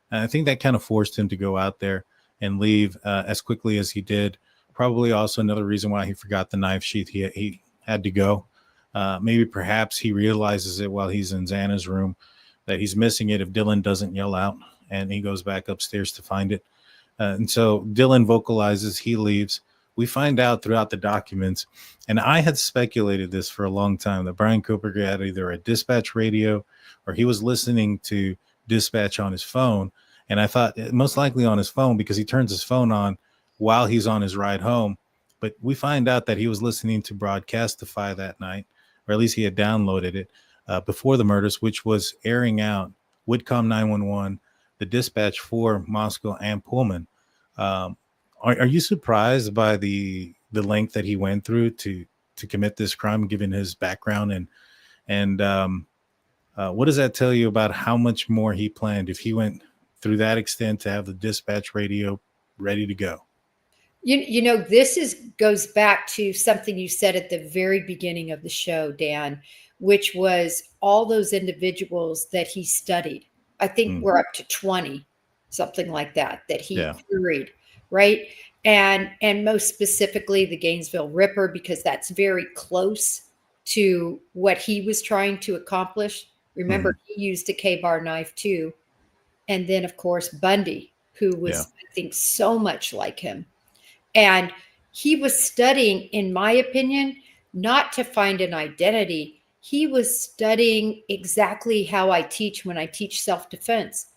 And I think that kind of forced him to go out there and leave as quickly as he did. Probably also another reason why he forgot the knife sheath. He had to go. Maybe perhaps he realizes it while he's in Xana's room that he's missing it if Dylan doesn't yell out, and he goes back upstairs to find it. And so Dylan vocalizes, he leaves. We find out throughout the documents, and I had speculated this for a long time, that Bryan Kohberger had either a dispatch radio or he was listening to dispatch on his phone. And I thought most likely on his phone, because he turns his phone on while he's on his ride home. But we find out that he was listening to Broadcastify that night, or at least he had downloaded it before the murders, which was airing out Woodcom 911, the dispatch for Moscow and Pullman. Are you surprised by the the length that he went through to commit this crime, given his background, and what does that tell you about how much more he planned if he went through that extent to have the dispatch radio ready to go? This goes back to something you said at the very beginning of the show, Dan, which was all those individuals that he studied. I think we're up to 20, something like that he queried, right? And most specifically the Gainesville Ripper, because that's very close to what he was trying to accomplish. Remember, he used a K-bar knife too. And then, of course, Bundy, who was, I think, so much like him. And he was studying, in my opinion, not to find an identity. He was studying exactly how I teach when I teach self-defense.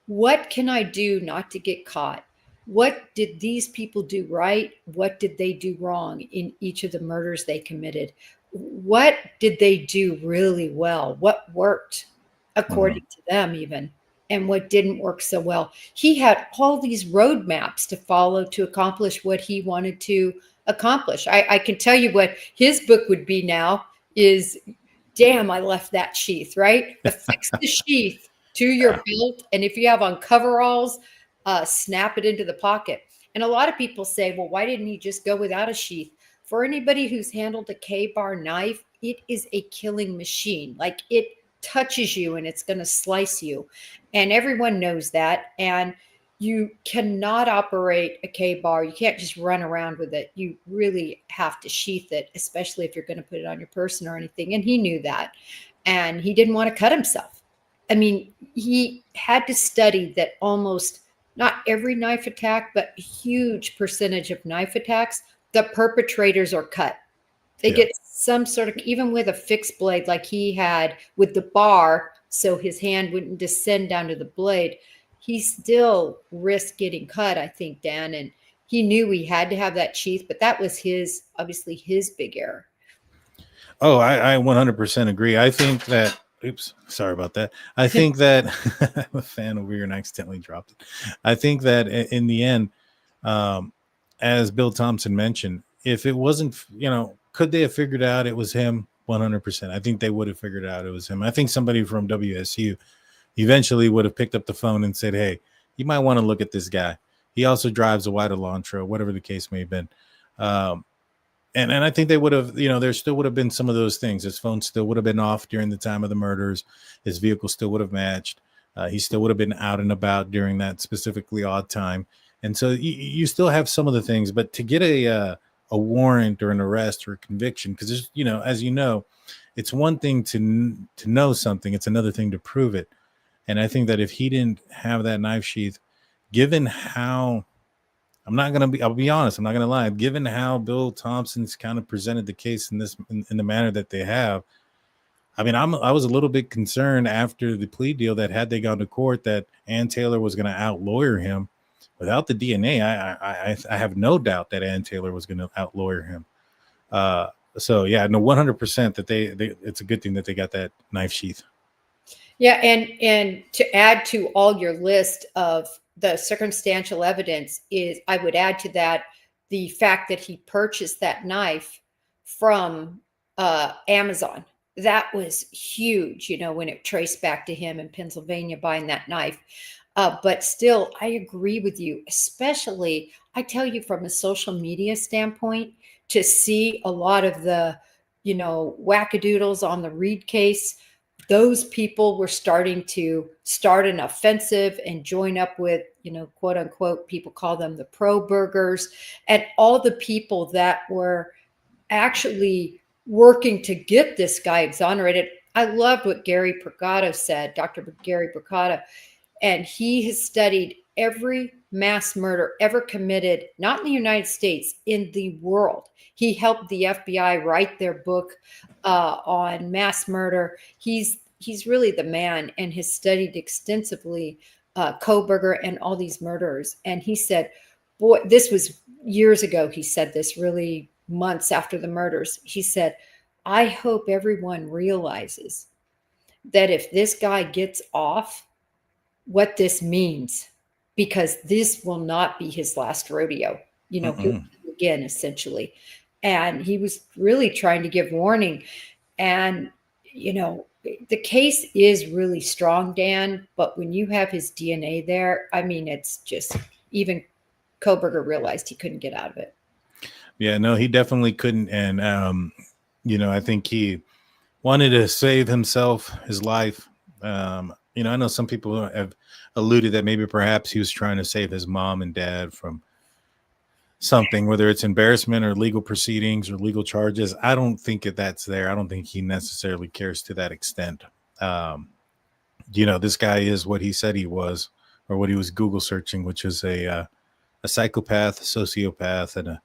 What can I do not to get caught? What did these people do right? What did they do wrong in each of the murders they committed? What did they do really well? What worked according to them even? And what didn't work so well? He had all these roadmaps to follow to accomplish what he wanted to accomplish. I can tell you what his book would be now is, damn, I left that sheath, right? Affix the sheath to your belt. And if you have on coveralls, snap it into the pocket. And a lot of people say, well, why didn't he just go without a sheath? For anybody who's handled a K-bar knife, it is a killing machine. Like, it touches you and it's going to slice you. And everyone knows that. And you cannot operate a K-bar. You can't just run around with it. You really have to sheath it, especially if you're going to put it on your person or anything. And he knew that. And he didn't want to cut himself. I mean, he had to study that almost not every knife attack, but a huge percentage of knife attacks, the perpetrators are cut. They get some sort of, even with a fixed blade like he had with the bar, so his hand wouldn't descend down to the blade, he still risked getting cut, I think, Dan. And he knew he had to have that sheath, but that was obviously his big error. Oh, I 100% agree. I think that, oops, sorry about that. I think that I'm a fan over here and I accidentally dropped it. I think that in the end, as Bill Thompson mentioned, if it wasn't, could they have figured out it was him? 100%. I think they would have figured out it was him. I think somebody from WSU eventually would have picked up the phone and said, hey, you might want to look at this guy. He also drives a white Elantra, whatever the case may have been. And I think they would have, there still would have been some of those things. His phone still would have been off during the time of the murders. His vehicle still would have matched. He still would have been out and about during that specifically odd time. And so you still have some of the things, but to get a warrant or an arrest or a conviction, because there's, as you know, it's one thing to know something, it's another thing to prove it. And I think that if he didn't have that knife sheath, given how, I'll be honest, I'm not gonna lie, given how Bill Thompson's kind of presented the case in the manner that they have, I mean, I was a little bit concerned after the plea deal that had they gone to court that Ann Taylor was going to out-lawyer him. Without the DNA, I have no doubt that Ann Taylor was going to out-lawyer him. So yeah, no, 100% that they it's a good thing that they got that knife sheath. Yeah, and to add to all your list of the circumstantial evidence is, I would add to that the fact that he purchased that knife from Amazon. That was huge, when it traced back to him in Pennsylvania buying that knife. But still, I agree with you, especially, I tell you, from a social media standpoint, to see a lot of the, wackadoodles on the Reed case, those people were starting to start an offensive and join up with, quote unquote, people call them the pro-burgers, and all the people that were actually working to get this guy exonerated. I loved what Gary Bricado said, Dr. Gary Bricado. And he has studied every mass murder ever committed, not in the United States, in the world. He helped the FBI write their book on mass murder. He's really the man and has studied extensively Kohberger and all these murderers. And he said, boy, this was years ago. He said this, really months after the murders. He said, I hope everyone realizes that if this guy gets off, what this means, because this will not be his last rodeo. He'll be again, essentially. And he was really trying to give warning. And, the case is really strong, Dan, but when you have his DNA there, I mean, it's just, even Kohberger realized he couldn't get out of it. Yeah, no, he definitely couldn't. And, I think he wanted to save himself, his life. I know some people have alluded that maybe perhaps he was trying to save his mom and dad from something, whether it's embarrassment or legal proceedings or legal charges. I don't think that's there. I don't think he necessarily cares to that extent. This guy is what he said he was, or what he was Google searching, which is a psychopath, a sociopath,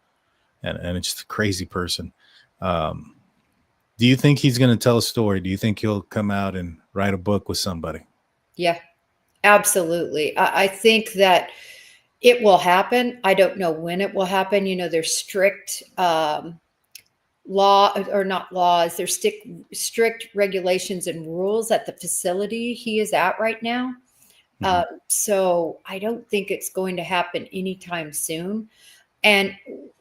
and just a crazy person. Do you think he's going to tell a story? Do you think he'll come out and write a book with somebody? Yeah, absolutely. I think that it will happen. I don't know when it will happen. There's strict law, or not laws, there's strict regulations and rules at the facility he is at right now. So I don't think it's going to happen anytime soon. And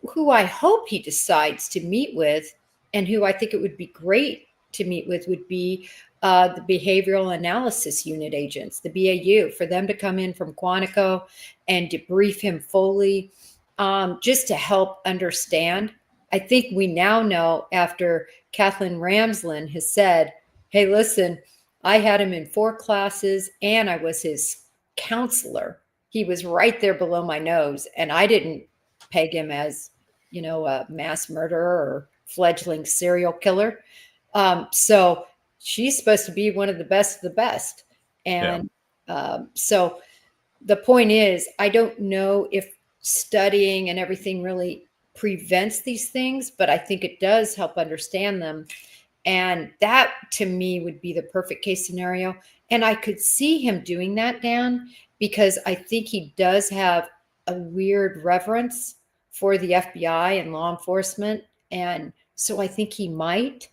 who I hope he decides to meet with, and who I think it would be great to meet with, would be the Behavioral Analysis Unit agents, the BAU, for them to come in from Quantico and debrief him fully, just to help understand. I think we now know, after Kathleen Ramsland has said, hey, listen, I had him in 4 classes and I was his counselor. He was right there below my nose, and I didn't peg him as, a mass murderer or fledgling serial killer. So she's supposed to be one of the best of the best. And so the point is, I don't know if studying and everything really prevents these things, but I think it does help understand them. And that, to me, would be the perfect case scenario. And I could see him doing that, Dan, because I think he does have a weird reverence for the FBI and law enforcement. And so I think he might.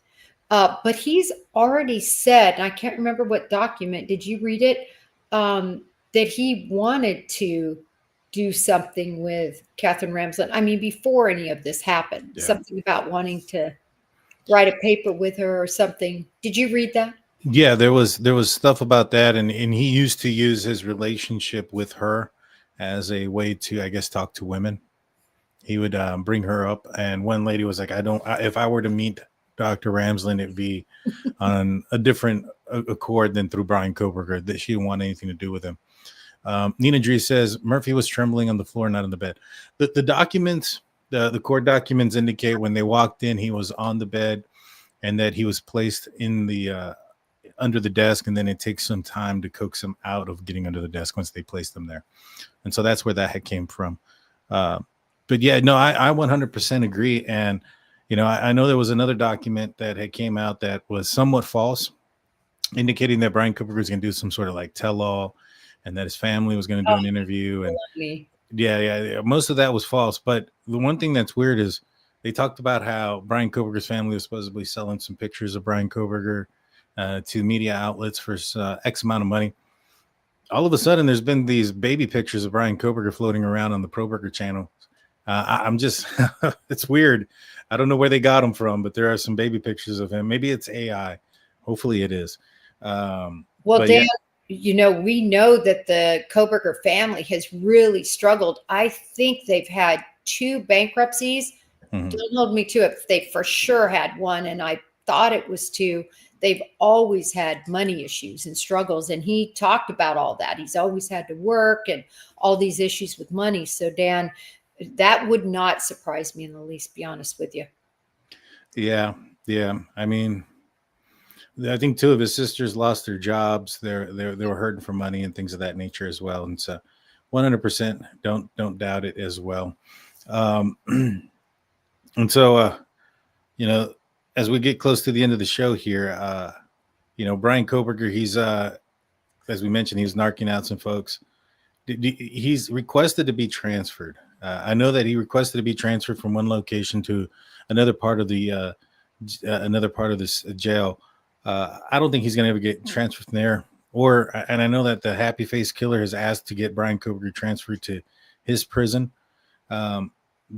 But he's already said, and I can't remember what document, did you read it? That he wanted to do something with Catherine Ramsland. I mean, before any of this happened, something about wanting to write a paper with her or something. Did you read that? Yeah, there was stuff about that. And he used to use his relationship with her as a way to, I guess, talk to women. He would bring her up. And one lady was like, if I were to meet Dr. Ramsland, it'd be on a different accord than through Bryan Kohberger, that she didn't want anything to do with him. Nina Dree says Murphy was trembling on the floor, not on the bed. The documents, the court documents indicate when they walked in, he was on the bed, and that he was placed in the under the desk, and then it takes some time to coax him out of getting under the desk once they placed him there. And so that's where that came from. But yeah, no, I 100% agree. And, I know there was another document that had came out that was somewhat false, indicating that Bryan Kohberger was going to do some sort of like tell-all, and that his family was going to do an interview. And yeah, most of that was false. But the one thing that's weird is they talked about how Bryan Kohberger's family was supposedly selling some pictures of Bryan Kohberger to media outlets for X amount of money. All of a sudden, there's been these baby pictures of Bryan Kohberger floating around on the Proberger channel. I'm just, it's weird. I don't know where they got them from, but there are some baby pictures of him. Maybe it's AI. Hopefully it is. Well, Dan, we know that the Kohberger family has really struggled. I think they've had 2 bankruptcies. Don't hold me to it. They for sure had one, and I thought it was 2. They've always had money issues and struggles, and he talked about all that. He's always had to work and all these issues with money. So, Dan, that would not surprise me in the least, be honest with you. Yeah. I mean, I think 2 of his sisters lost their jobs. They were hurting for money and things of that nature as well. And so 100% don't doubt it as well. And so, as we get close to the end of the show here, Bryan Kohberger, he's, as we mentioned, he's narking out some folks. He's requested to be transferred. I know that he requested to be transferred from one location to another part of the this jail. I don't think he's going to ever get transferred from there. And I know that the Happy Face Killer has asked to get Bryan Kohberger transferred to his prison.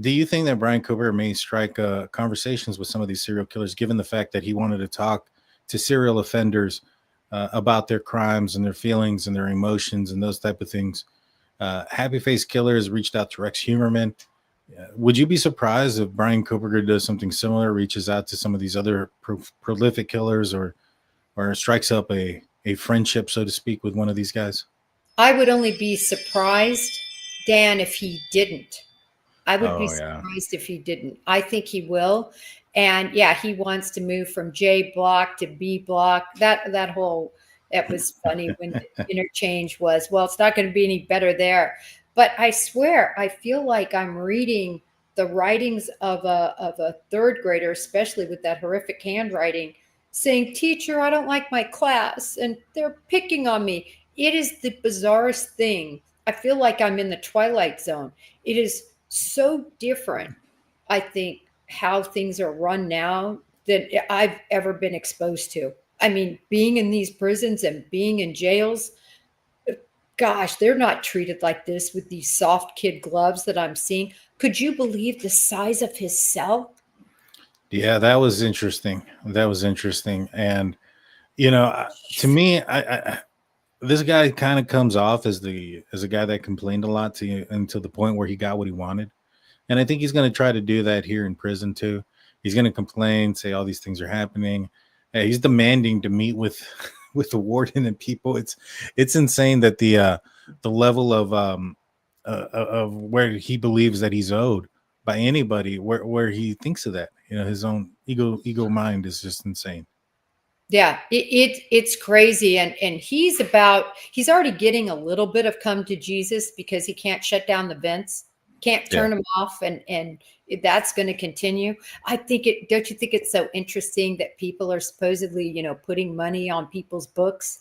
Do you think that Bryan Kohberger may strike conversations with some of these serial killers, given the fact that he wanted to talk to serial offenders about their crimes and their feelings and their emotions and those type of things? Happy Face Killers reached out to Rex Humerman. Would you be surprised if Bryan Kohberger does something similar, reaches out to some of these other prolific killers, or strikes up a friendship, so to speak, with one of these guys? I would only be surprised, Dan, if he didn't. I would be surprised if he didn't. I think he will. And yeah, he wants to move from J block to B block. That was funny when the interchange was, well, it's not going to be any better there. But I swear, I feel like I'm reading the writings of a third grader, especially with that horrific handwriting, saying, "Teacher, I don't like my class, and they're picking on me." It is the bizarrest thing. I feel like I'm in the Twilight Zone. It is so different, I think, how things are run now than I've ever been exposed to. I mean, being in these prisons and being in jails, gosh, they're not treated like this with these soft kid gloves that I'm seeing. Could you believe the size of his cell? Yeah, that was interesting. And, to me, I this guy kind of comes off as a guy that complained a lot until the point where he got what he wanted. And I think he's going to try to do that here in prison too. He's going to complain, say all these things are happening. He's demanding to meet with the warden and people. It's insane that the level of where he believes that he's owed by anybody, where he thinks of that. His own ego mind is just insane. Yeah, it's crazy. And he's already getting a little bit of come to Jesus because he can't shut down the vents, can't turn them off. And that's going to continue. Don't you think it's so interesting that people are supposedly, putting money on people's books,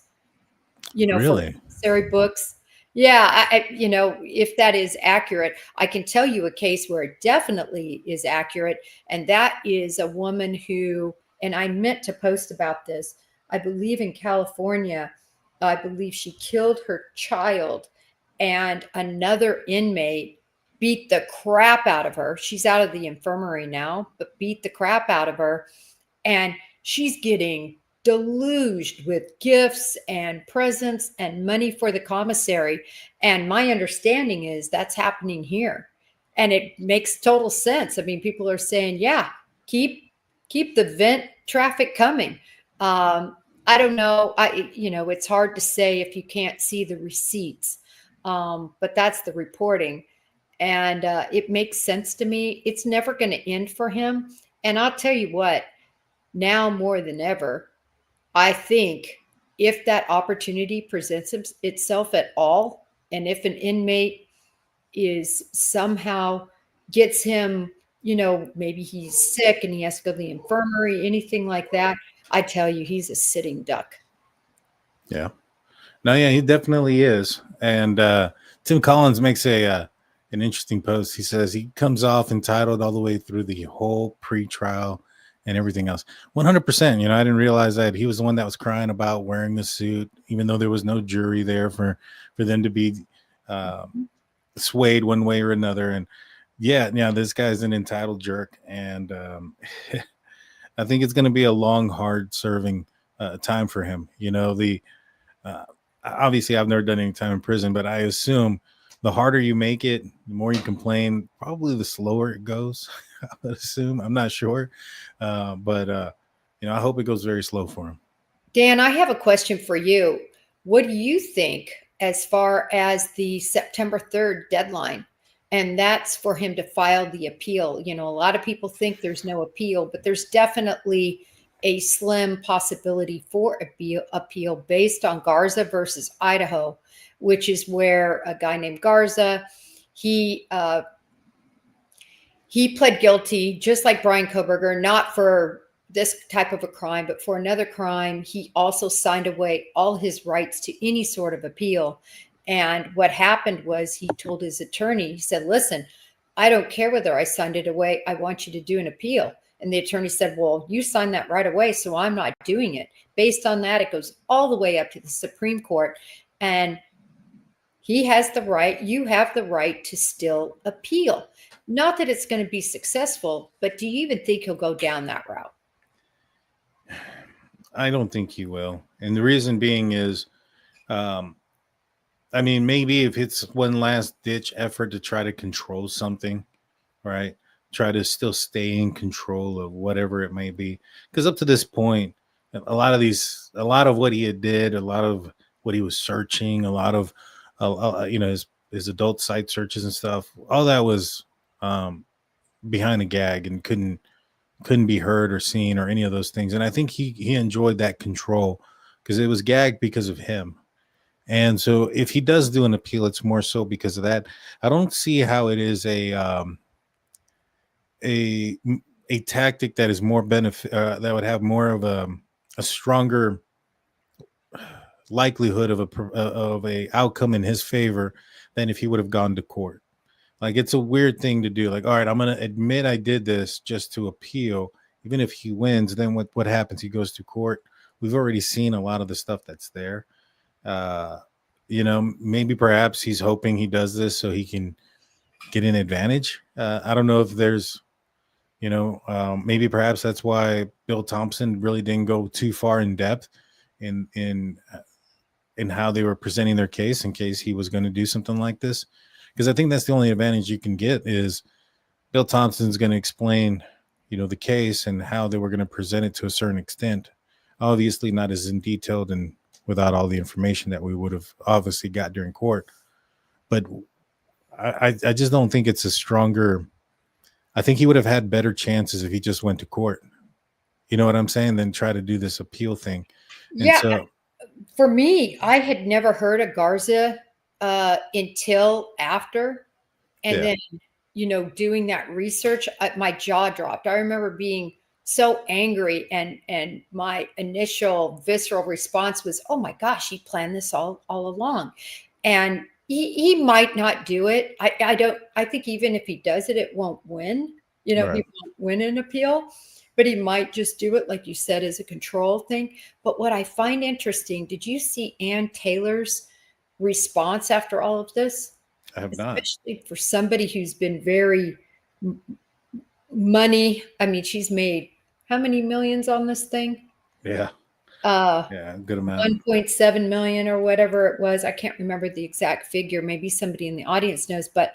Really? for necessary books? Yeah. If that is accurate, I can tell you a case where it definitely is accurate. And that is a woman who, and I meant to post about this, I believe in California, I believe she killed her child, and another inmate beat the crap out of her. She's out of the infirmary now, but beat the crap out of her. And she's getting deluged with gifts and presents and money for the commissary. And my understanding is that's happening here. And it makes total sense. I mean, people are saying, yeah, keep the vent traffic coming. I don't know. It's hard to say if you can't see the receipts, but that's the reporting. And it makes sense to me. It's never going to end for him. And I'll tell you what, now more than ever, I think if that opportunity presents itself at all, and if an inmate is somehow gets him, maybe he's sick and he has to go to the infirmary, anything like that, I tell you, he's a sitting duck. Yeah. No, yeah, he definitely is. And Tim Collins makes an interesting post. He says he comes off entitled all the way through the whole pre-trial and everything else. 100%. I didn't realize that he was the one that was crying about wearing the suit, even though there was no jury there for them to be swayed one way or another. And yeah, this guy's an entitled jerk. And I think it's going to be a long, hard serving time for him. Obviously I've never done any time in prison, but I assume the harder you make it, the more you complain, probably the slower it goes. I would assume. I'm not sure. But I hope it goes very slow for him. Dan, I have a question for you. What do you think as far as the September 3rd deadline? And that's for him to file the appeal. A lot of people think there's no appeal, but there's definitely a slim possibility for appeal based on Garza versus Idaho, which is where a guy named Garza, he pled guilty, just like Bryan Kohberger, not for this type of a crime, but for another crime. He also signed away all his rights to any sort of appeal. And what happened was he told his attorney, he said, listen, I don't care whether I signed it away. I want you to do an appeal. And the attorney said, well, you signed that right away, so I'm not doing it. Based on that, it goes all the way up to the Supreme Court. And he has the right, you have the right to still appeal. Not that it's going to be successful, but do you even think he'll go down that route? I don't think he will. And the reason being is, I mean, maybe if it's one last ditch effort to try to control something, right? Try to still stay in control of whatever it may be. Because up to this point, a lot of what he had did, a lot of what he was searching, a lot of, his adult site searches and stuff, all that was behind a gag and couldn't be heard or seen or any of those things. And I think he enjoyed that control because it was gagged because of him. And so if he does do an appeal, it's more so because of that. I don't see how it is a tactic that is more benefit that would have more of a stronger likelihood of a outcome in his favor than if he would have gone to court. Like, it's a weird thing to do. Like, all right, I'm going to admit I did this just to appeal. Even if he wins, then what happens? He goes to court. We've already seen a lot of the stuff that's there. Maybe perhaps he's hoping he does this so he can get an advantage. I don't know if there's, maybe perhaps that's why Bill Thompson really didn't go too far in depth in how they were presenting their case in case he was going to do something like this. Because I think that's the only advantage you can get is Bill Thompson's going to explain, the case and how they were going to present it to a certain extent. Obviously not as in detailed and without all the information that we would have obviously got during court. But I just don't think it's a stronger. I think he would have had better chances if he just went to court. You know what I'm saying? Than try to do this appeal thing. And Yeah. so, For me, I had never heard of Garza until after. And then, doing that research, my jaw dropped. I remember being so angry, and my initial visceral response was, oh my gosh, he planned this all along. And he might not do it. I think even if he does it, it won't win. He won't win an appeal, but he might just do it, like you said, as a control thing. But what I find interesting, did you see Ann Taylor's response after all of this? I have not. Especially for somebody who's been very money. I mean, she's made how many millions on this thing? Yeah. Good amount. 1.7 million or whatever it was. I can't remember the exact figure. Maybe somebody in the audience knows, but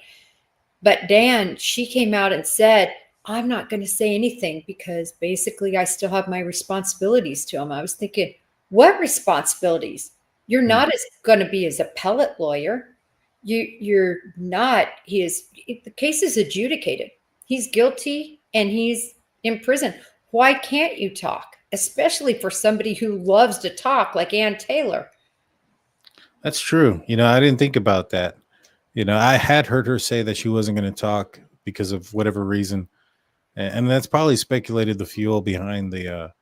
Dan, she came out and said, I'm not going to say anything because basically I still have my responsibilities to him. I was thinking, what responsibilities? You're not going to be as appellate lawyer. You're not. The case is adjudicated. He's guilty and he's in prison. Why can't you talk? Especially for somebody who loves to talk like Ann Taylor. That's true. I didn't think about that. I had heard her say that she wasn't going to talk because of whatever reason. And that's probably speculated the fuel behind the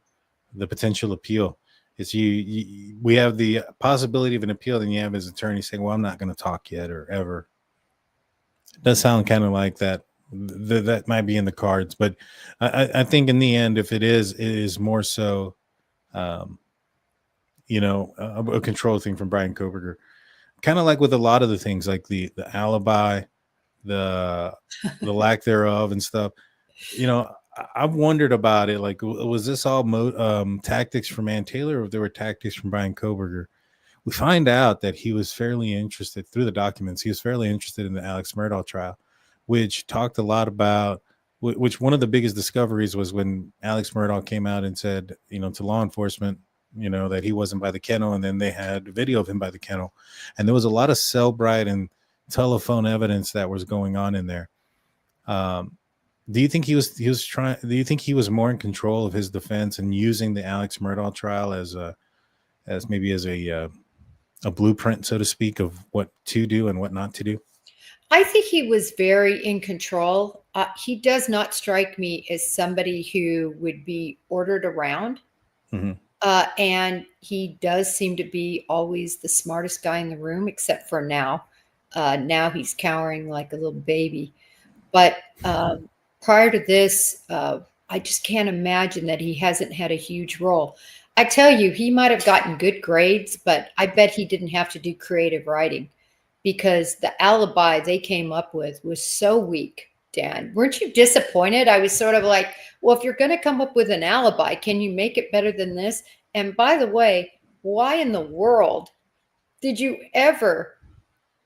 potential appeal. Is we have the possibility of an appeal, then you have his attorney saying, well, I'm not going to talk yet or ever. It does sound kind of like that. That might be in the cards. But I think in the end, if it is more so, a control thing from Bryan Kohberger. Kind of like with a lot of the things, like the alibi, the lack thereof and stuff. I've wondered about it. Like, was this all tactics from Ann Taylor, or if there were tactics from Bryan Kohberger? We find out that he was fairly interested through the documents. He was fairly interested in the Alex Murdaugh trial, which talked a lot about. Which one of the biggest discoveries was when Alex Murdaugh came out and said, to law enforcement, that he wasn't by the kennel, and then they had video of him by the kennel, and there was a lot of Cellbrite and telephone evidence that was going on in there. Do you think he was trying? Do you think he was more in control of his defense and using the Alex Murdaugh trial as maybe a blueprint, so to speak, of what to do and what not to do? I think he was very in control. He does not strike me as somebody who would be ordered around. Mm-hmm. And he does seem to be always the smartest guy in the room, except for now. Now he's cowering like a little baby. But prior to this, I just can't imagine that he hasn't had a huge role. I tell you, he might have gotten good grades, but I bet he didn't have to do creative writing because the alibi they came up with was so weak. Dan? Weren't you disappointed? I was sort of like, well, if you're going to come up with an alibi, can you make it better than this? And by the way, why in the world did you ever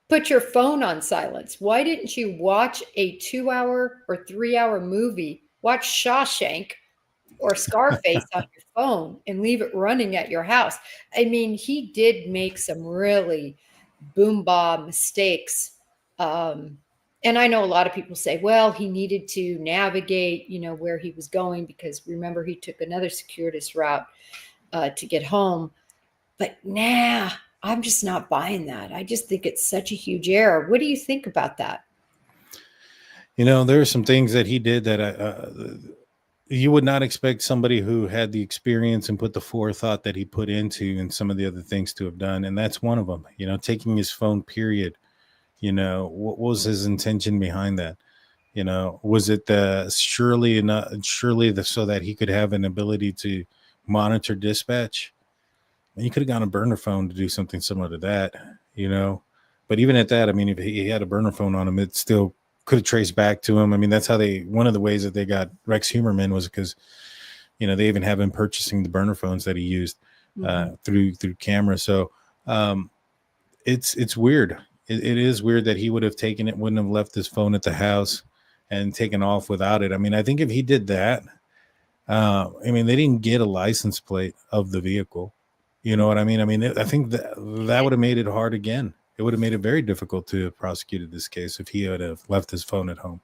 put your phone on silence? Why didn't you watch a 2-hour or 3-hour movie, watch Shawshank or Scarface on your phone and leave it running at your house? I mean, he did make some really boom-bah mistakes. And I know a lot of people say, well, he needed to navigate, where he was going, because remember, he took another circuitous route to get home. But nah, I'm just not buying that. I just think it's such a huge error. What do you think about that? There are some things that he did that you would not expect somebody who had the experience and put the forethought that he put into and some of the other things to have done. And that's one of them, taking his phone, period. What was his intention behind that? Was it surely so that he could have an ability to monitor dispatch? And he could have gone a burner phone to do something similar to that, But even at that, I mean, if he had a burner phone on him, it still could have traced back to him. I mean, that's how one of the ways that they got Rex Humerman was because, they even have him purchasing the burner phones that he used through camera. So it's weird. It is weird that he would have taken it, wouldn't have left his phone at the house and taken off without it. I mean, I think if he did that, they didn't get a license plate of the vehicle. You know what I mean? I think that would have made it hard again. It would have made it very difficult to have prosecuted this case if he had have left his phone at home.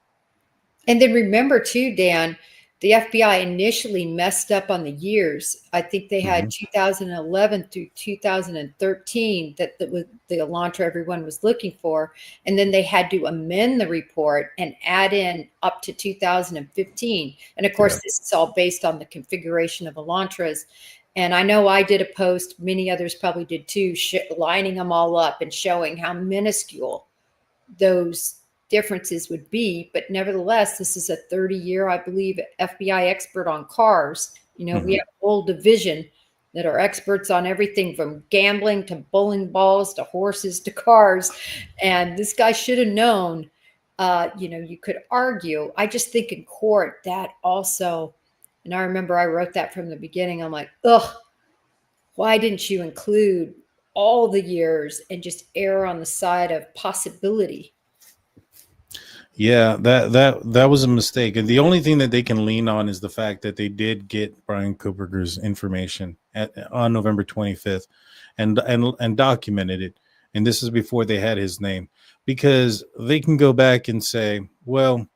And then remember too, Dan, the FBI initially messed up on the years. I think they had 2011 through 2013 that was the Elantra everyone was looking for. And then they had to amend the report and add in up to 2015. And of course, this is all based on the configuration of Elantras. And I know I did a post, many others probably did too, lining them all up and showing how minuscule those differences would be. But nevertheless, this is a 30-year, I believe, FBI expert on cars. We have a whole division that are experts on everything from gambling to bowling balls to horses to cars. And this guy should have known, you could argue. I just think in court that also, and I remember I wrote that from the beginning. I'm like, why didn't you include all the years and just err on the side of possibility? Yeah, that was a mistake. And the only thing that they can lean on is the fact that they did get Bryan Kohberger's information on November 25th and documented it. And this is before they had his name, because they can go back and say, well,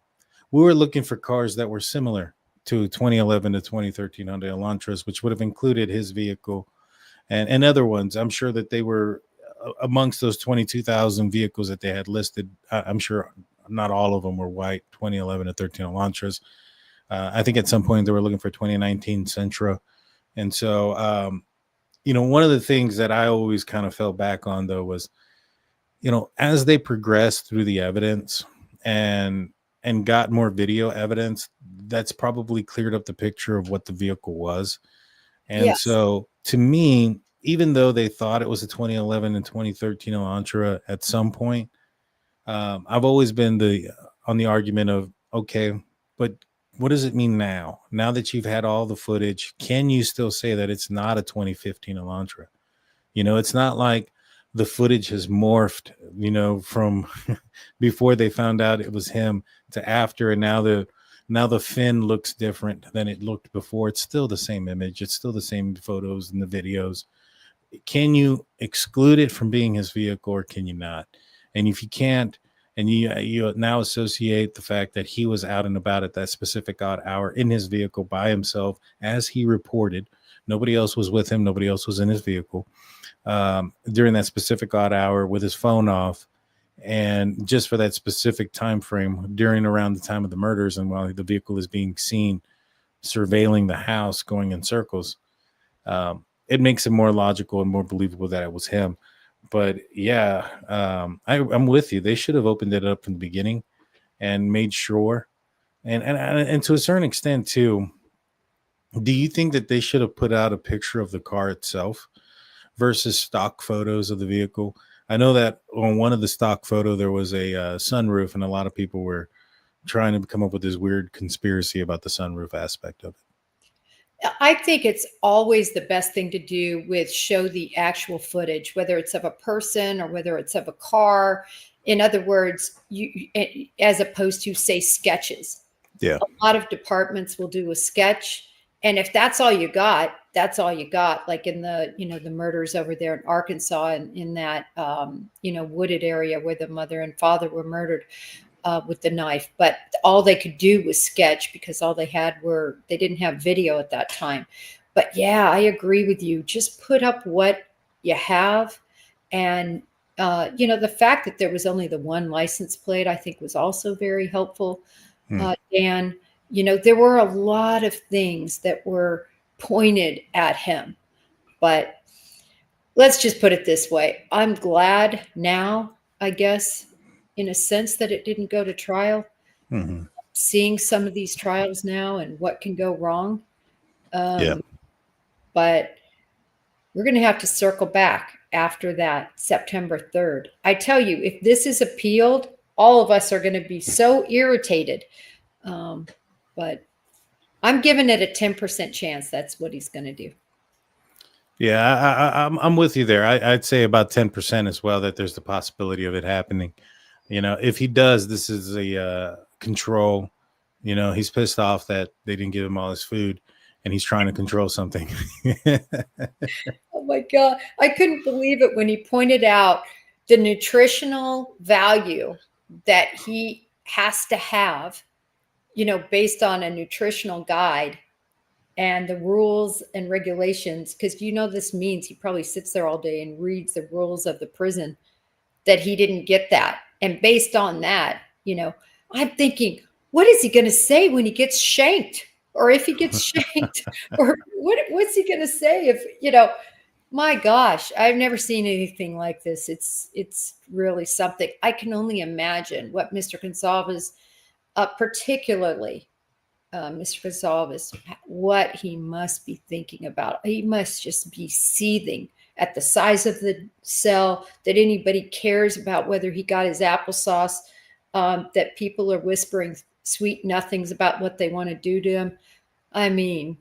we were looking for cars that were similar to 2011 to 2013 Hyundai Elantras, which would have included his vehicle and other ones. I'm sure that they were amongst those 22,000 vehicles that they had listed. I'm sure not all of them were white 2011 to 13 Elantras. I think at some point they were looking for 2019 Sentra. And so, one of the things that I always kind of fell back on, though, was, as they progressed through the evidence and got more video evidence, that's probably cleared up the picture of what the vehicle was. And so to me, even though they thought it was a 2011 and 2013 Elantra at some point, I've always been on the argument of, okay, but what does it mean now? Now that you've had all the footage, can you still say that it's not a 2015 Elantra? It's not like the footage has morphed, from before they found out it was him to after, and now the fin looks different than it looked before. It's still the same image. It's still the same photos and the videos. Can you exclude it from being his vehicle, or can you not? And if you can't, and you now associate the fact that he was out and about at that specific odd hour in his vehicle by himself, as he reported, nobody else was with him, nobody else was in his vehicle during that specific odd hour with his phone off, and just for that specific time frame around the time of the murders, and while the vehicle is being seen surveilling the house going in circles, it makes it more logical and more believable that it was him. But I'm with you. They should have opened it up from the beginning and made sure, and to a certain extent too. Do you think that they should have put out a picture of the car itself versus stock photos of the vehicle? I know that on one of the stock photo, there was a sunroof, and a lot of people were trying to come up with this weird conspiracy about the sunroof aspect of it. I think it's always the best thing to do with show the actual footage, whether it's of a person or whether it's of a car. In other words, as opposed to, say, sketches. Yeah. A lot of departments will do a sketch. And if that's all you got, that's all you got. Like in the, the murders over there in Arkansas and in that, wooded area where the mother and father were murdered with the knife. But all they could do was sketch because all they had they didn't have video at that time. But yeah, I agree with you. Just put up what you have. And, the fact that there was only the one license plate, I think was also very helpful. Dan, there were a lot of things that were pointed at him, but let's just put it this way. I'm glad now, I guess, in a sense, that it didn't go to trial. Seeing some of these trials now and what can go wrong. But we're going to have to circle back after that September 3rd. I tell you, if this is appealed, all of us are going to be so irritated. But I'm giving it a 10% chance that's what he's going to do. Yeah, I'm with you there. I'd say about 10% as well, that there's the possibility of it happening. If he does, this is a control. He's pissed off that they didn't give him all his food and he's trying to control something. Oh my God. I couldn't believe it when he pointed out the nutritional value that he has to have, based on a nutritional guide and the rules and regulations. Because this means he probably sits there all day and reads the rules of the prison, that he didn't get that. And based on that, I'm thinking, what is he going to say when he gets shanked? Or if he gets shanked? Or what's he going to say if, my gosh, I've never seen anything like this. It's really something. I can only imagine what Mr. Goncalves, particularly Mr. Goncalves, what he must be thinking about. He must just be seething at the size of the cell, that anybody cares about whether he got his applesauce, that people are whispering sweet nothings about what they want to do to him. I mean,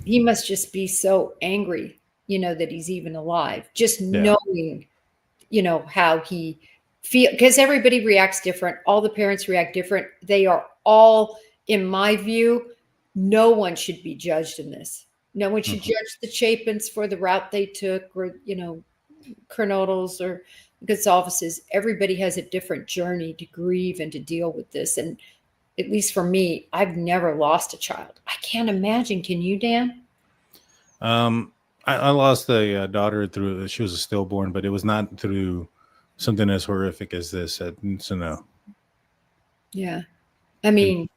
he must just be so angry, that he's even alive, just knowing, how he feels, because everybody reacts different. All the parents react different. They are all, in my view, no one should be judged in this. No one should judge the Chapins for the route they took, or, Kernodles or Goncalveses. Everybody has a different journey to grieve and to deal with this. And at least for me, I've never lost a child. I can't imagine. Can you, Dan? I lost a daughter through, she was a stillborn, but it was not through something as horrific as this. So no. Yeah. I mean,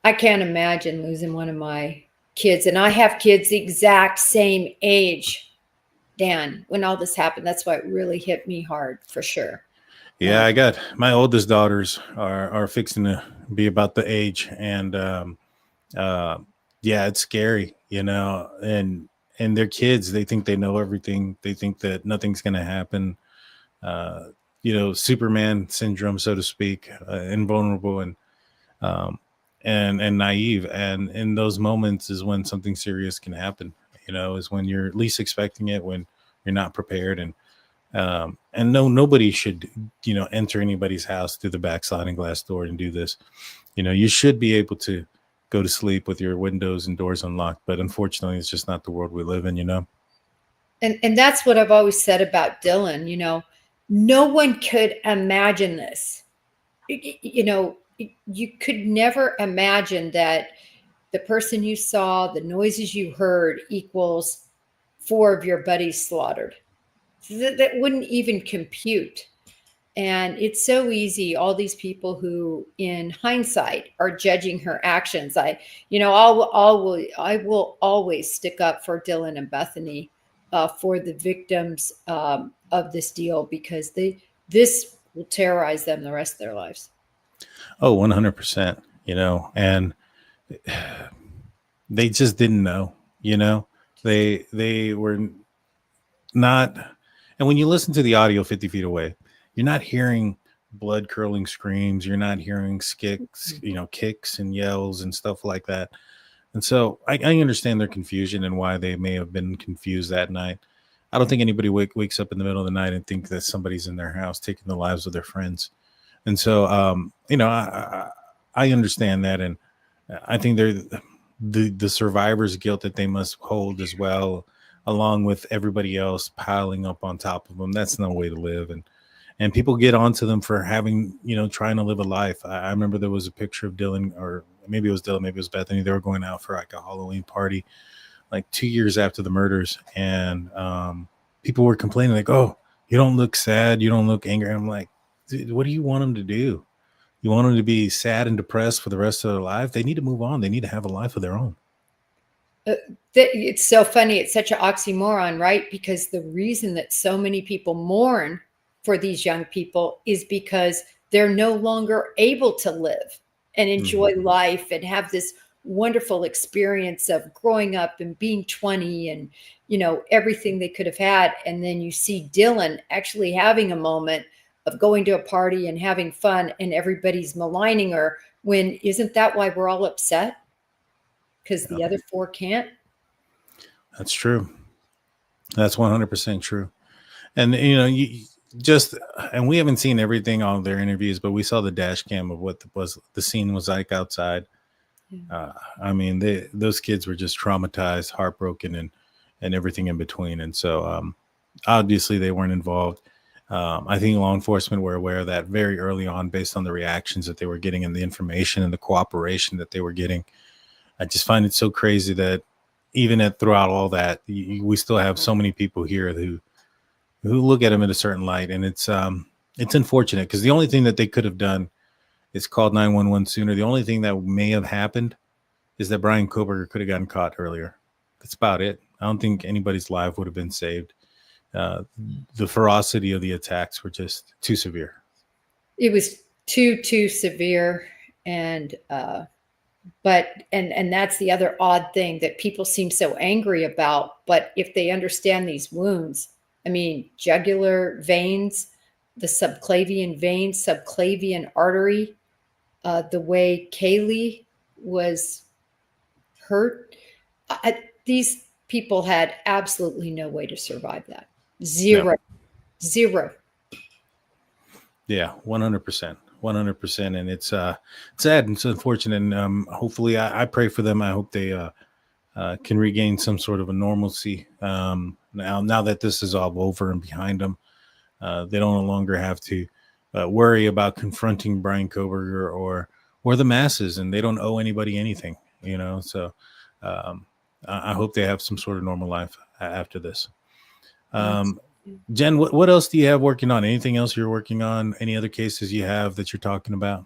I can't imagine losing one of my kids. And I have kids the exact same age, Dan, when all this happened. That's why it really hit me hard, for sure. Yeah, I got my oldest daughters are fixing to be about the age, and it's scary, and they're kids. They think they know everything. They think that nothing's going to happen. Superman syndrome, so to speak, invulnerable and naive. And in those moments is when something serious can happen. Is when you're least expecting it, when you're not prepared, and nobody should, enter anybody's house through the back sliding glass door and do this. You should be able to go to sleep with your windows and doors unlocked, but unfortunately, it's just not the world we live in. And that's what I've always said about Dylan. No one could imagine this. You could never imagine that the person you saw, the noises you heard, equals 4 of your buddies slaughtered. That wouldn't even compute. And it's so easy. All these people who, in hindsight, are judging her actions. I will always stick up for Dylan and Bethany, for the victims of this deal, because this will terrorize them the rest of their lives. Oh, 100%. And they just didn't know. They were not. And when you listen to the audio 50 feet away, you're not hearing blood curdling screams. You're not hearing kicks and yells and stuff like that. And so I understand their confusion and why they may have been confused that night. I don't think anybody wakes up in the middle of the night and think that somebody's in their house taking the lives of their friends. And so, I understand that. And I think they're the survivor's guilt that they must hold as well, along with everybody else piling up on top of them. That's no way to live. And people get onto them for having, trying to live a life. I remember there was a picture of Dylan, or maybe it was Dylan, maybe it was Bethany. They were going out for like a Halloween party, like 2 years after the murders. And people were complaining like, "Oh, you don't look sad. You don't look angry." I'm like, dude, what do you want them to do? You want them to be sad and depressed for the rest of their life? They need to move on. They need to have a life of their own. It's so funny. It's such an oxymoron, right? Because the reason that so many people mourn for these young people is because they're no longer able to live and enjoy life and have this wonderful experience of growing up and being 20 and, everything they could have had. And then you see Dylan actually having a moment of going to a party and having fun, and everybody's maligning her, when isn't that why we're all upset? Because the other four can't. That's true. That's 100% true. And, and we haven't seen everything on their interviews, but we saw the dash cam of what the scene was like outside. Those kids were just traumatized, heartbroken, and everything in between. And so obviously they weren't involved. I think law enforcement were aware of that very early on based on the reactions that they were getting and the information and the cooperation that they were getting. I just find it so crazy that even throughout all that, we still have so many people here who look at them in a certain light. And it's unfortunate because the only thing that they could have done is called 911 sooner. The only thing that may have happened is that Bryan Kohberger could have gotten caught earlier. That's about it. I don't think anybody's life would have been saved. The ferocity of the attacks were just too severe. It was too severe. And, but that's the other odd thing that people seem so angry about. But if they understand these wounds, jugular veins, the subclavian vein, subclavian artery, the way Kaylee was hurt, these people had absolutely no way to survive that. Zero. Yeah, 100%. 100%. And it's sad and it's unfortunate. And hopefully I pray for them. I hope they can regain some sort of a normalcy now that this is all over and behind them. They don't no longer have to worry about confronting Bryan Kohberger or the masses, and they don't owe anybody anything, So I hope they have some sort of normal life after this. Jen, what else do you have working on? Anything else you're working on? Any other cases you have that you're talking about?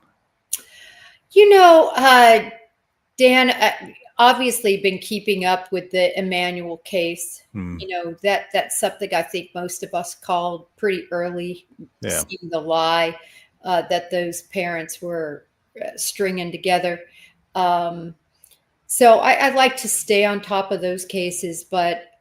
Dan, obviously been keeping up with the Emmanuel case. That's something I think most of us called pretty early, seeing the lie that those parents were stringing together. So I'd like to stay on top of those cases, but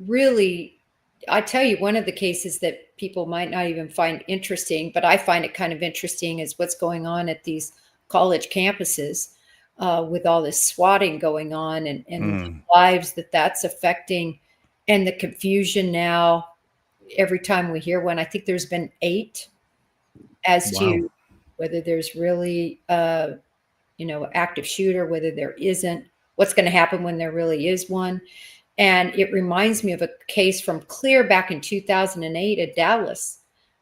really, I tell you, one of the cases that people might not even find interesting, but I find it kind of interesting, is what's going on at these college campuses with all this swatting going on and the lives that's affecting, and the confusion now. Every time we hear one, I think there's been 8 as to whether there's really active shooter, whether there isn't, what's going to happen when there really is one. And it reminds me of a case from clear back in 2008 at Dallas,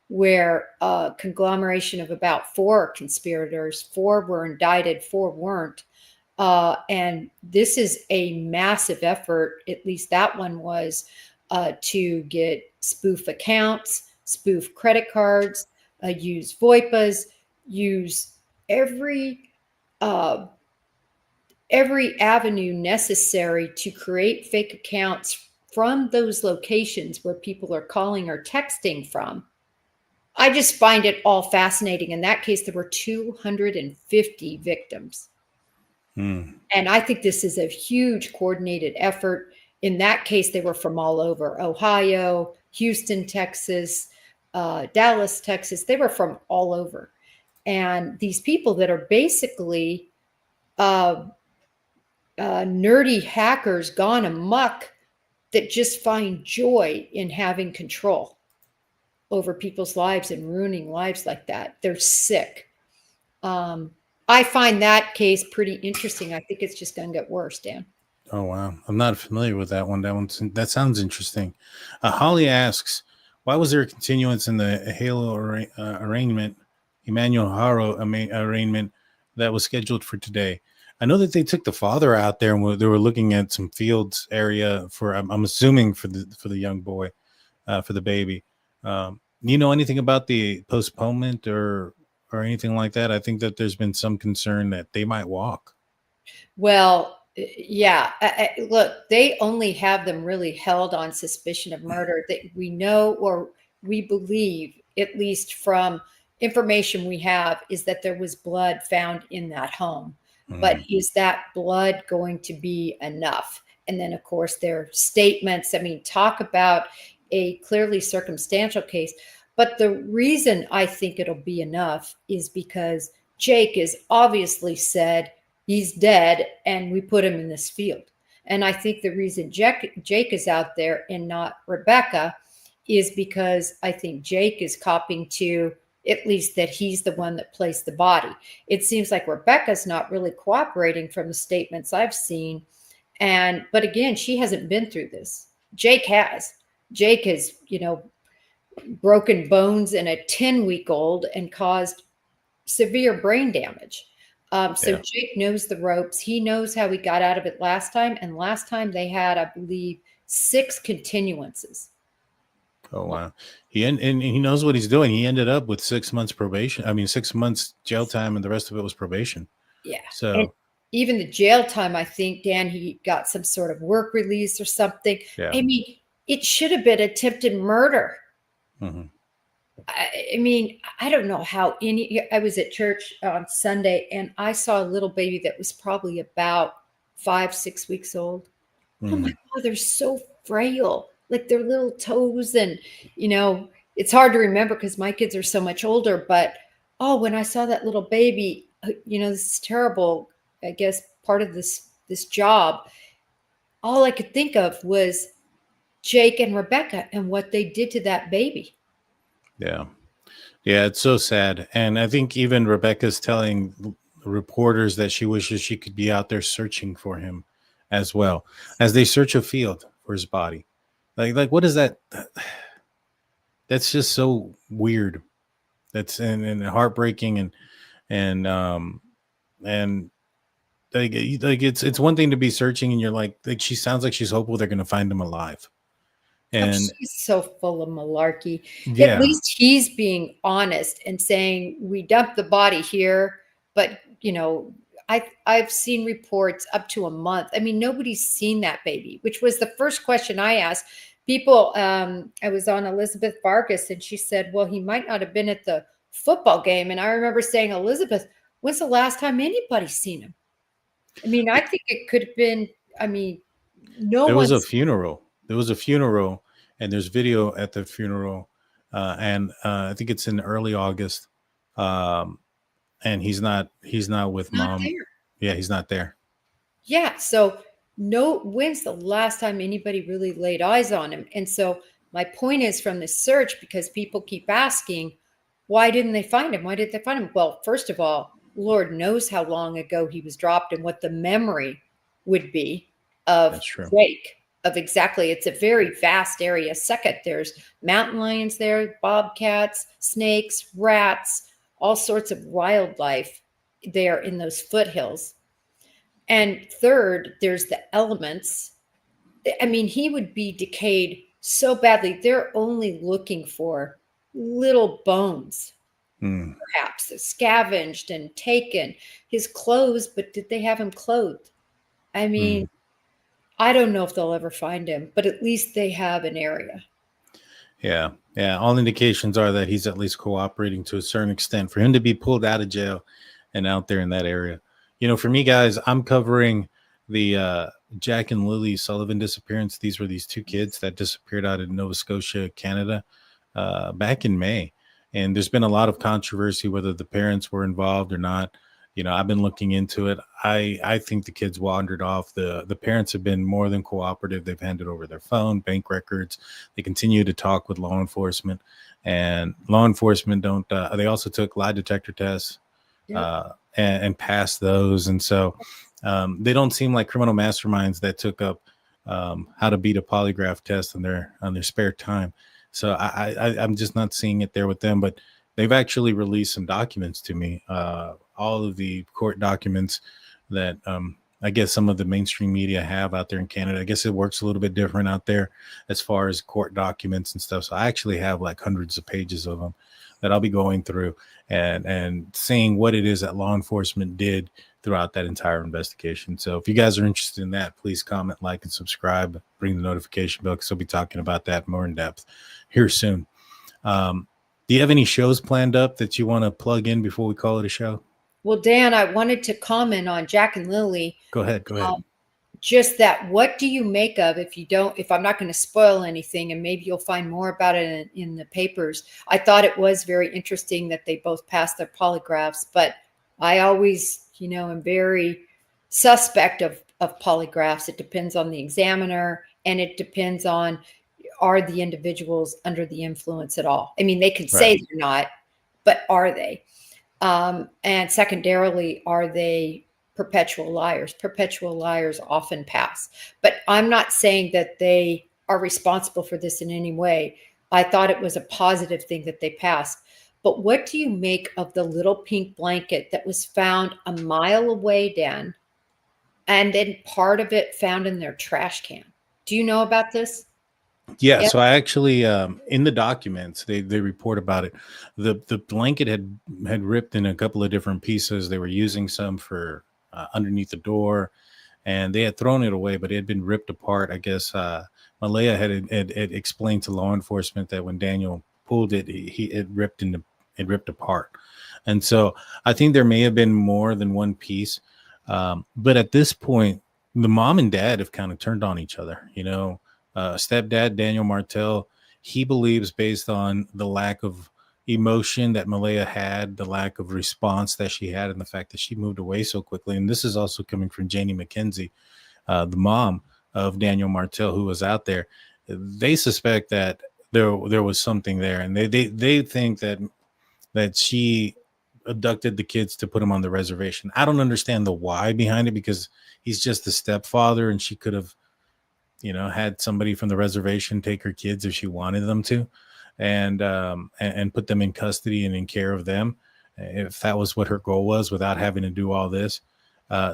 where a conglomeration of about 4 conspirators, 4 were indicted, 4 weren't. And this is a massive effort, at least that one was, to get spoof accounts, spoof credit cards, use VoIPAs, use every avenue necessary to create fake accounts from those locations where people are calling or texting from. I just find it all fascinating. In that case, there were 250 victims. And I think this is a huge coordinated effort. In that case, they were from all over: Ohio, Houston, Texas, Dallas, Texas. They were from all over. And these people that are basically nerdy hackers gone amok that just find joy in having control over people's lives and ruining lives like that. They're sick. I find that case pretty interesting. I think it's just going to get worse, Dan. Oh, wow. I'm not familiar with that one. That sounds interesting. Holly asks, why was there a continuance in the Halo arraignment, Emmanuel Haro arraignment that was scheduled for today? I know that they took the father out there and they were looking at some fields area for, I'm assuming for the young boy, for the baby. You know anything about the postponement or anything like that? I think that there's been some concern that they might walk. Well, yeah. Look, they only have them really held on suspicion of murder. That we know, or we believe, at least from information we have, is that there was blood found in that home. But is that blood going to be enough? And then, of course, their statements. I mean, talk about a clearly circumstantial case. But the reason I think it'll be enough is because Jake has obviously said he's dead and we put him in this field. And I think the reason Jake is out there and not Rebecca is because I think Jake is copying to at least that he's the one that placed the body. It seems like Rebecca's not really cooperating from the statements I've seen. But again, she hasn't been through this. Jake has. Jake has, broken bones in a 10-week-old and caused severe brain damage. So Jake knows the ropes. He knows how he got out of it last time. And last time they had, I believe, 6 continuances. Oh, wow. And he knows what he's doing. He ended up with 6 months probation. I mean, 6 months jail time, and the rest of it was probation. Yeah. So and even the jail time, I think, Dan, he got some sort of work release or something. Yeah. I mean, it should have been attempted murder. Mm-hmm. I mean, I don't know how I was at church on Sunday and I saw a little baby that was probably about 5-6 weeks old. Mm-hmm. Oh my God, they're so frail. Like their little toes, and it's hard to remember because my kids are so much older. But when I saw that little baby, this is terrible. I guess part of this job, all I could think of was Jake and Rebecca and what they did to that baby. Yeah, it's so sad. And I think even Rebecca's telling reporters that she wishes she could be out there searching for him as well, as they search a field for his body. Like what is that? That's just so weird. That's and heartbreaking and like it's one thing to be searching and you're like she sounds like she's hopeful they're going to find him alive. And she's so full of malarkey. Yeah. At least he's being honest and saying we dumped the body here, but I've seen reports up to a month. I mean, nobody's seen that baby, which was the first question I asked people. I was on Elizabeth Vargas and she said, well, he might not have been at the football game. And I remember saying, Elizabeth, when's the last time anybody's seen him? I mean, I think it could have been, there was a funeral. There was a funeral and there's video at the funeral. And I think it's in early August. And he's not with mom. There. Yeah, he's not there. Yeah. So when's the last time anybody really laid eyes on him? And so my point is from this search, because people keep asking, why didn't they find him? Why did they find him? Well, first of all, Lord knows how long ago he was dropped and what the memory would be of Jake, of exactly. It's a very vast area. Second, there's mountain lions there, bobcats, snakes, rats, all sorts of wildlife there in those foothills. And third, there's the elements. I mean, he would be decayed so badly. They're only looking for little bones, perhaps scavenged and taken. His clothes, but did they have him clothed? I mean, I don't know if they'll ever find him, but at least they have an area. Yeah. All indications are that he's at least cooperating to a certain extent for him to be pulled out of jail and out there in that area. For me, guys, I'm covering the Jack and Lily Sullivan disappearance. These were these 2 kids that disappeared out of Nova Scotia, Canada. back in May. And there's been a lot of controversy whether the parents were involved or not. I've been looking into it. I think the kids wandered off. The parents have been more than cooperative. They've handed over their phone, bank records. They continue to talk with law enforcement, and law enforcement don't. They also took lie detector tests and passed those. And so they don't seem like criminal masterminds that took up how to beat a polygraph test on their spare time. So I'm just not seeing it there with them, but they've actually released some documents to me, all of the court documents that I guess some of the mainstream media have out there in Canada. I guess it works a little bit different out there as far as court documents and stuff. So I actually have like hundreds of pages of them that I'll be going through and seeing what it is that law enforcement did throughout that entire investigation. So if you guys are interested in that, please comment, like, and subscribe. Bring the notification bell because I'll be talking about that more in depth here soon. Do you have any shows planned up that you want to plug in before we call it a show? Well, Dan, I wanted to comment on Jack and Lily. Go ahead. Just that, what do you make of, if I'm not going to spoil anything, and maybe you'll find more about it in the papers. I thought it was very interesting that they both passed their polygraphs, but I always, am very suspect of polygraphs. It depends on the examiner, and it depends on, are the individuals under the influence at all? I mean, they could say they're not, but are they? And secondarily, are they perpetual liars? Perpetual liars often pass, but I'm not saying that they are responsible for this in any way. I thought it was a positive thing that they passed. But what do you make of the little pink blanket that was found a mile away, Dan, and then part of it found in their trash can? Do you know about this? Yeah, yep. So I actually, in the documents, they report about it. The blanket had ripped in a couple of different pieces. They were using some for underneath the door, and they had thrown it away, but it had been ripped apart. I guess Malaya had explained to law enforcement that when Daniel pulled it, it ripped apart. And so I think there may have been more than one piece. But at this point, the mom and dad have kind of turned on each other, stepdad, Daniel Martel, he believes, based on the lack of emotion that Malaya had, the lack of response that she had, and the fact that she moved away so quickly. And this is also coming from Janie McKenzie, the mom of Daniel Martel, who was out there. They suspect that there was something there, and they think that she abducted the kids to put them on the reservation. I don't understand the why behind it, because he's just the stepfather, and she could have had somebody from the reservation take her kids if she wanted them to, and put them in custody and in care of them, if that was what her goal was, without having to do all this.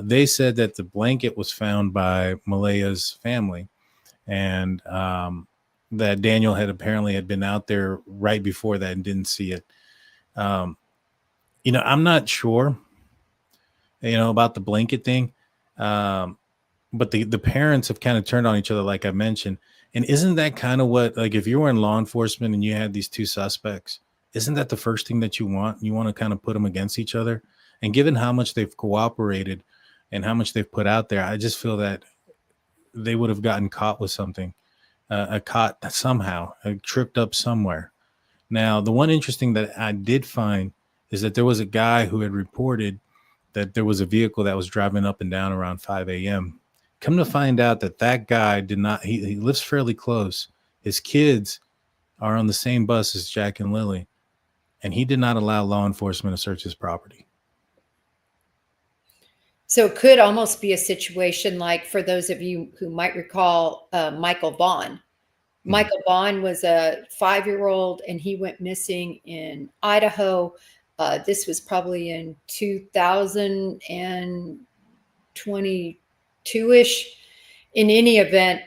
They said that the blanket was found by Malaya's family, and that Daniel had been out there right before that and didn't see it. I'm not sure, about the blanket thing. But the parents have kind of turned on each other, like I mentioned. And isn't that kind of what, like, if you were in law enforcement and you had these two suspects, isn't that the first thing that you want? You want to kind of put them against each other. And given how much they've cooperated and how much they've put out there, I just feel that they would have gotten caught with something, caught somehow, tripped up somewhere. Now, the one interesting that I did find is that there was a guy who had reported that there was a vehicle that was driving up and down around 5 a.m. Come to find out that guy did not, he lives fairly close. His kids are on the same bus as Jack and Lily, and he did not allow law enforcement to search his property. So it could almost be a situation like, for those of you who might recall, Michael Vaughn. Michael Vaughn was a 5-year-old, and he went missing in Idaho. This was probably in 2022-ish. In any event,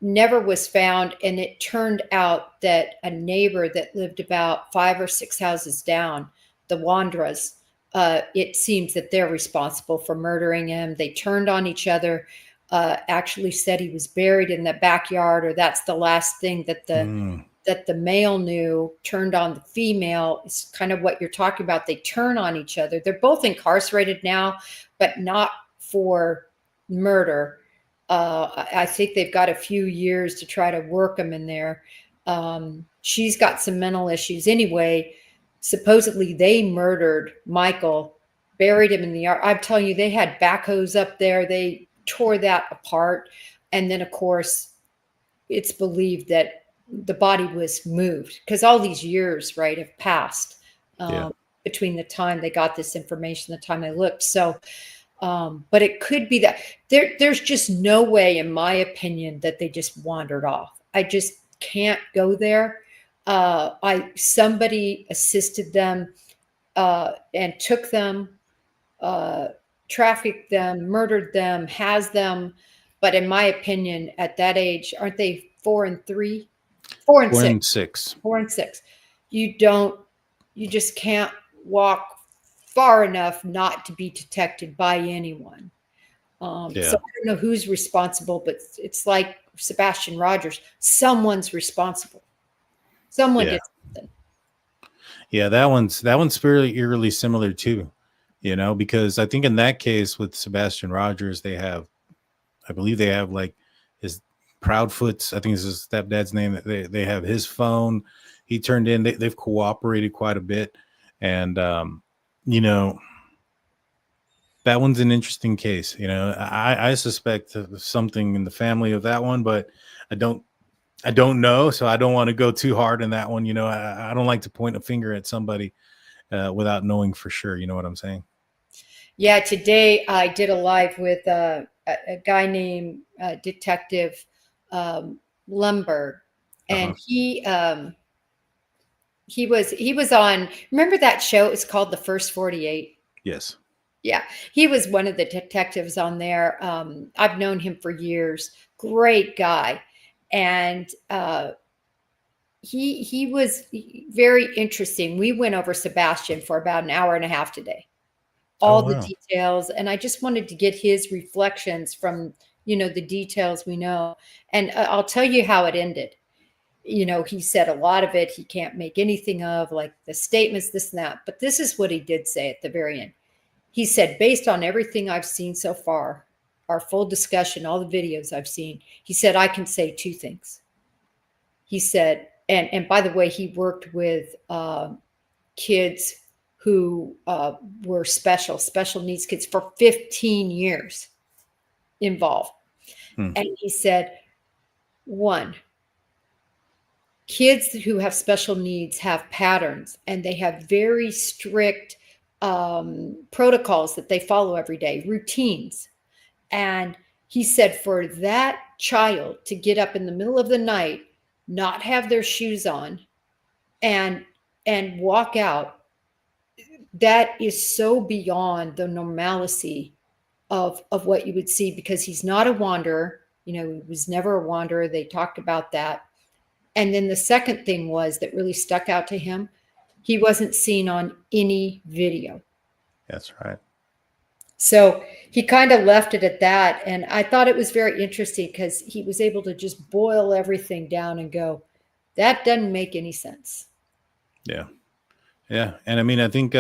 never was found. And it turned out that a neighbor that lived about 5 or 6 houses down, the Wandras, it seems that they're responsible for murdering him. They turned on each other, actually said he was buried in the backyard, or that's the last thing that the male knew. Turned on the female. It's kind of what you're talking about. They turn on each other. They're both incarcerated now, but not for murder. I think they've got a few years to try to work them in there. She's got some mental issues. Anyway, supposedly they murdered Michael, buried him in the yard. I'm telling you, they had backhoes up there. They tore that apart. And then, of course, it's believed that the body was moved because all these years, right, have passed between the time they got this information, the time they looked. So, but it could be that there's just no way, in my opinion, that they just wandered off. I just can't go there. Somebody assisted them and took them, trafficked them, murdered them, has them. But in my opinion, at that age, aren't they 4 and 3? 4 and 6. 4 and 6. You just can't walk far enough not to be detected by anyone. So I don't know who's responsible, but it's like Sebastian Rogers. Someone's responsible. Someone did something. Yeah, that one's fairly eerily similar too, because I think in that case with Sebastian Rogers, I believe they have like his Proudfoot's, I think is his stepdad's name. They have his phone. He turned in. They've cooperated quite a bit, and that one's an interesting case. I suspect something in the family of that one, but I don't know, so I don't want to go too hard in that one. I don't like to point a finger at somebody without knowing for sure. You know what I'm saying? Yeah. Today I did a live with a guy named Detective Lumberg, and he was on. Remember that show? It was called The First 48. Yes. Yeah, he was one of the detectives on there. I've known him for years. Great guy. And he was very interesting. We went over Sebastian for about an hour and a half today. All the details. And I just wanted to get his reflections from, the details we know. And I'll tell you how it ended. He said a lot of it he can't make anything of, like the statements, this and that. But this is what he did say at the very end. He said, based on everything I've seen so far, our full discussion, all the videos I've seen, he said, I can say 2 things. He said, and by the way, he worked with kids who were special needs kids for 15 years involved. And he said, 1, kids who have special needs have patterns, and they have very strict protocols that they follow every day, routines. And he said for that child to get up in the middle of the night, not have their shoes on, and walk out, that is so beyond the normalcy of what you would see, because he's not a wanderer. He was never a wanderer. They talked about that. And then the second thing was that really stuck out to him. He wasn't seen on any video. That's right. So he kind of left it at that. And I thought it was very interesting because he was able to just boil everything down and go, that doesn't make any sense. Yeah. Yeah. And I mean, I think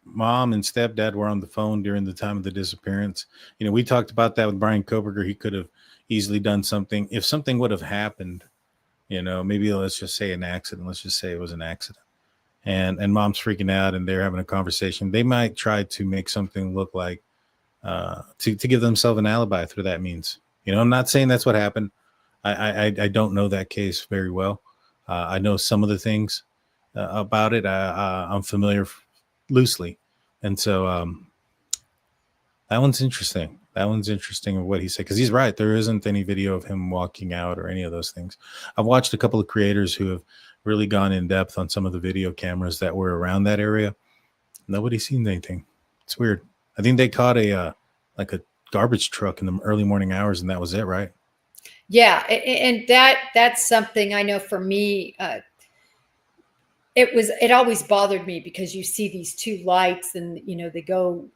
mom and stepdad were on the phone during the time of the disappearance. We talked about that with Bryan Kohberger. He could have easily done something. If something would have happened, maybe let's just say an accident. Let's just say it was an accident. And mom's freaking out and they're having a conversation. They might try to make something look like to give themselves an alibi through that means. I'm not saying that's what happened. I don't know that case very well. I know some of the things about it. I'm familiar loosely. And so that one's interesting. That one's interesting of what he said, because he's right. There isn't any video of him walking out or any of those things. I've watched a couple of creators who have really gone in depth on some of the video cameras that were around that area. Nobody's seen anything. It's weird. I think they caught a garbage truck in the early morning hours, and that was it, right? Yeah, and that's something I know for me. It always bothered me because you see these 2 lights, and they go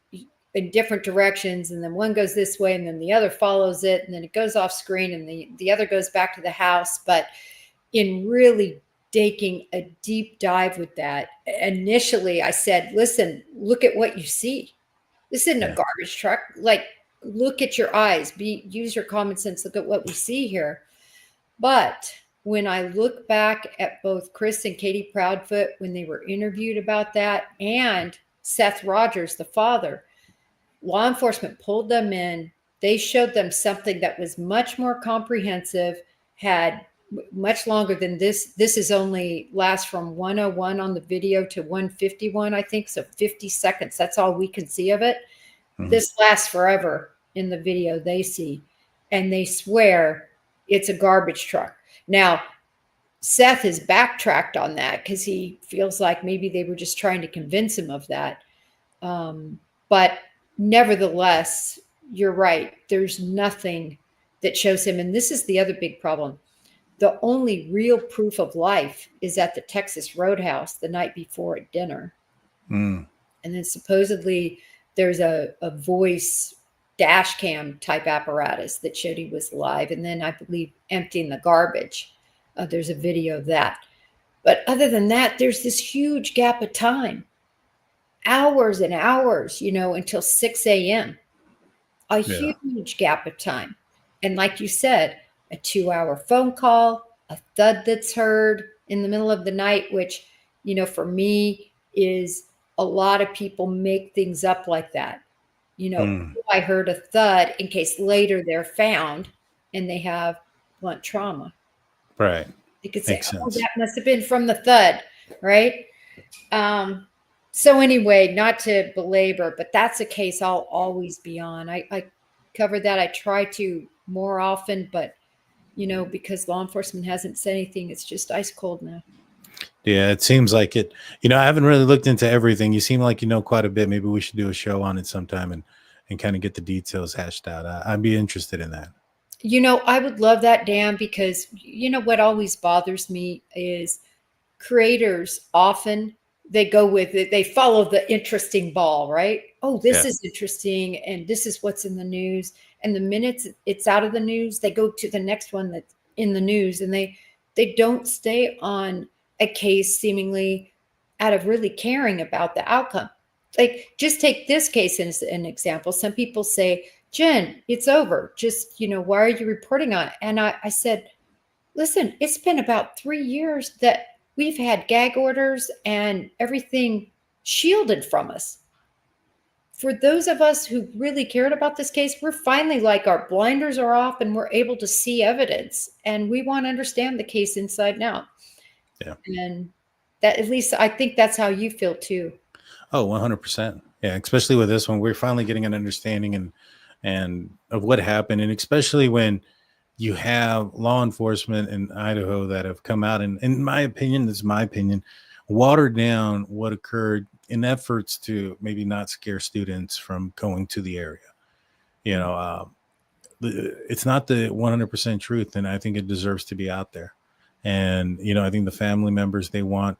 in different directions, and then one goes this way, and then the other follows it, and then it goes off screen, and the other goes back to the house. But in really taking a deep dive with that, initially I said, listen, look at what you see. This isn't a garbage truck. Like, look at your eyes, use your common sense, look at what we see here. But when I look back at both Chris and Katie Proudfoot when they were interviewed about that, and Seth Rogers, the father, law enforcement pulled them in. They showed them something that was much more comprehensive, had much longer than this. This is only lasts from 101 on the video to 151, I think. So 50 seconds. That's all we can see of it. Mm-hmm. This lasts forever in the video they see. And they swear it's a garbage truck. Now, Seth has backtracked on that because he feels like maybe they were just trying to convince him of that. But nevertheless, you're right. There's nothing that shows him. And this is the other big problem. The only real proof of life is at the Texas Roadhouse the night before at dinner. And then supposedly there's a voice dash cam type apparatus that showed he was alive. And then I believe emptying the garbage. There's a video of that. But other than that, there's this huge gap of time. Hours and hours, until 6 a.m. A huge gap of time. And like you said, a 2-hour phone call, a thud that's heard in the middle of the night, which, for me is a lot of people make things up like that. I heard a thud in case later they're found and they have blunt trauma. Right. You could say, that must have been from the thud, right? So anyway, not to belabor, but that's a case I'll always be on. I cover that. I try to more often, but, because law enforcement hasn't said anything, it's just ice cold now. Yeah, it seems like it. I haven't really looked into everything. You seem like you know quite a bit. Maybe we should do a show on it sometime and kind of get the details hashed out. I'd be interested in that. I would love that, Dan, because what always bothers me is creators often, they go with it. They follow the interesting ball, right? Oh, this is interesting. And this is what's in the news. And the minute it's out of the news, they go to the next one that's in the news. And they don't stay on a case seemingly out of really caring about the outcome. Like, just take this case as an example. Some people say, Jen, it's over. Just, why are you reporting on it? And I said, listen, it's been about 3 years that we've had gag orders and everything shielded from us. For those of us who really cared about this case, we're finally like our blinders are off and we're able to see evidence, and we want to understand the case inside and out. Yeah. And that, at least I think that's how you feel too. Oh, 100%. Yeah. Especially with this one, we're finally getting an understanding and of what happened. And especially when you have law enforcement in Idaho that have come out and, in my opinion, this is my opinion, watered down what occurred in efforts to maybe not scare students from going to the area. It's not the 100% truth, and I think it deserves to be out there. And, I think the family members, they want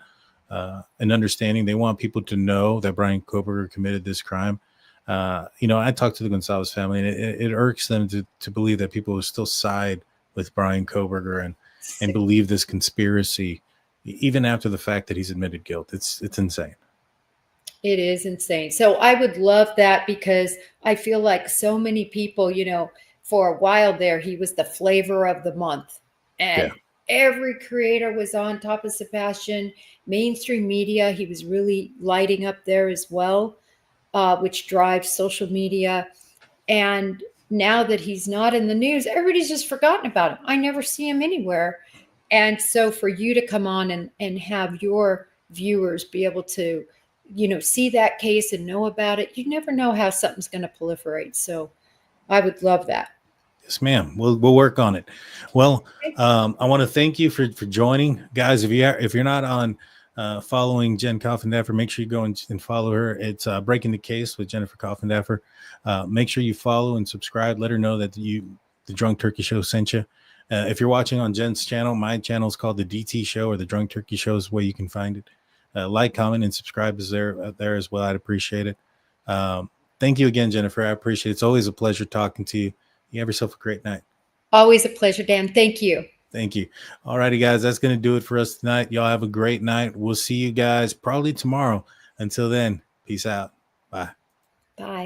an understanding. They want people to know that Bryan Kohberger committed this crime. I talked to the Goncalves family, and it irks them to believe that people will still side with Bryan Kohberger and believe this conspiracy, even after the fact that he's admitted guilt. It's insane. It is insane. So I would love that, because I feel like so many people, for a while there, he was the flavor of the month. And every creator was on top of Sebastian. Mainstream media, he was really lighting up there as well, which drives social media. And now that he's not in the news, everybody's just forgotten about him. I never see him anywhere. And so for you to come on and have your viewers be able to, see that case and know about it, you never know how something's going to proliferate. So I would love that. Yes, ma'am. We'll work on it. Well, I want to thank you for joining, guys. If you're not on following Jen Coffindaffer, make sure you go and follow her. It's Breaking the Case with Jennifer Coffindaffer. Make sure you follow and subscribe. Let her know that the Drunk Turkey Show sent you. If you're watching on Jen's channel, my channel is called the DT Show, or the Drunk Turkey Show is the way you can find it. Like, comment, and subscribe is there as well. I'd appreciate it. Thank you again, Jennifer. I appreciate it. It's always a pleasure talking to you. You have yourself a great night. Always a pleasure, Dan. Thank you. Thank you. All righty, guys. That's going to do it for us tonight. Y'all have a great night. We'll see you guys probably tomorrow. Until then, peace out. Bye. Bye.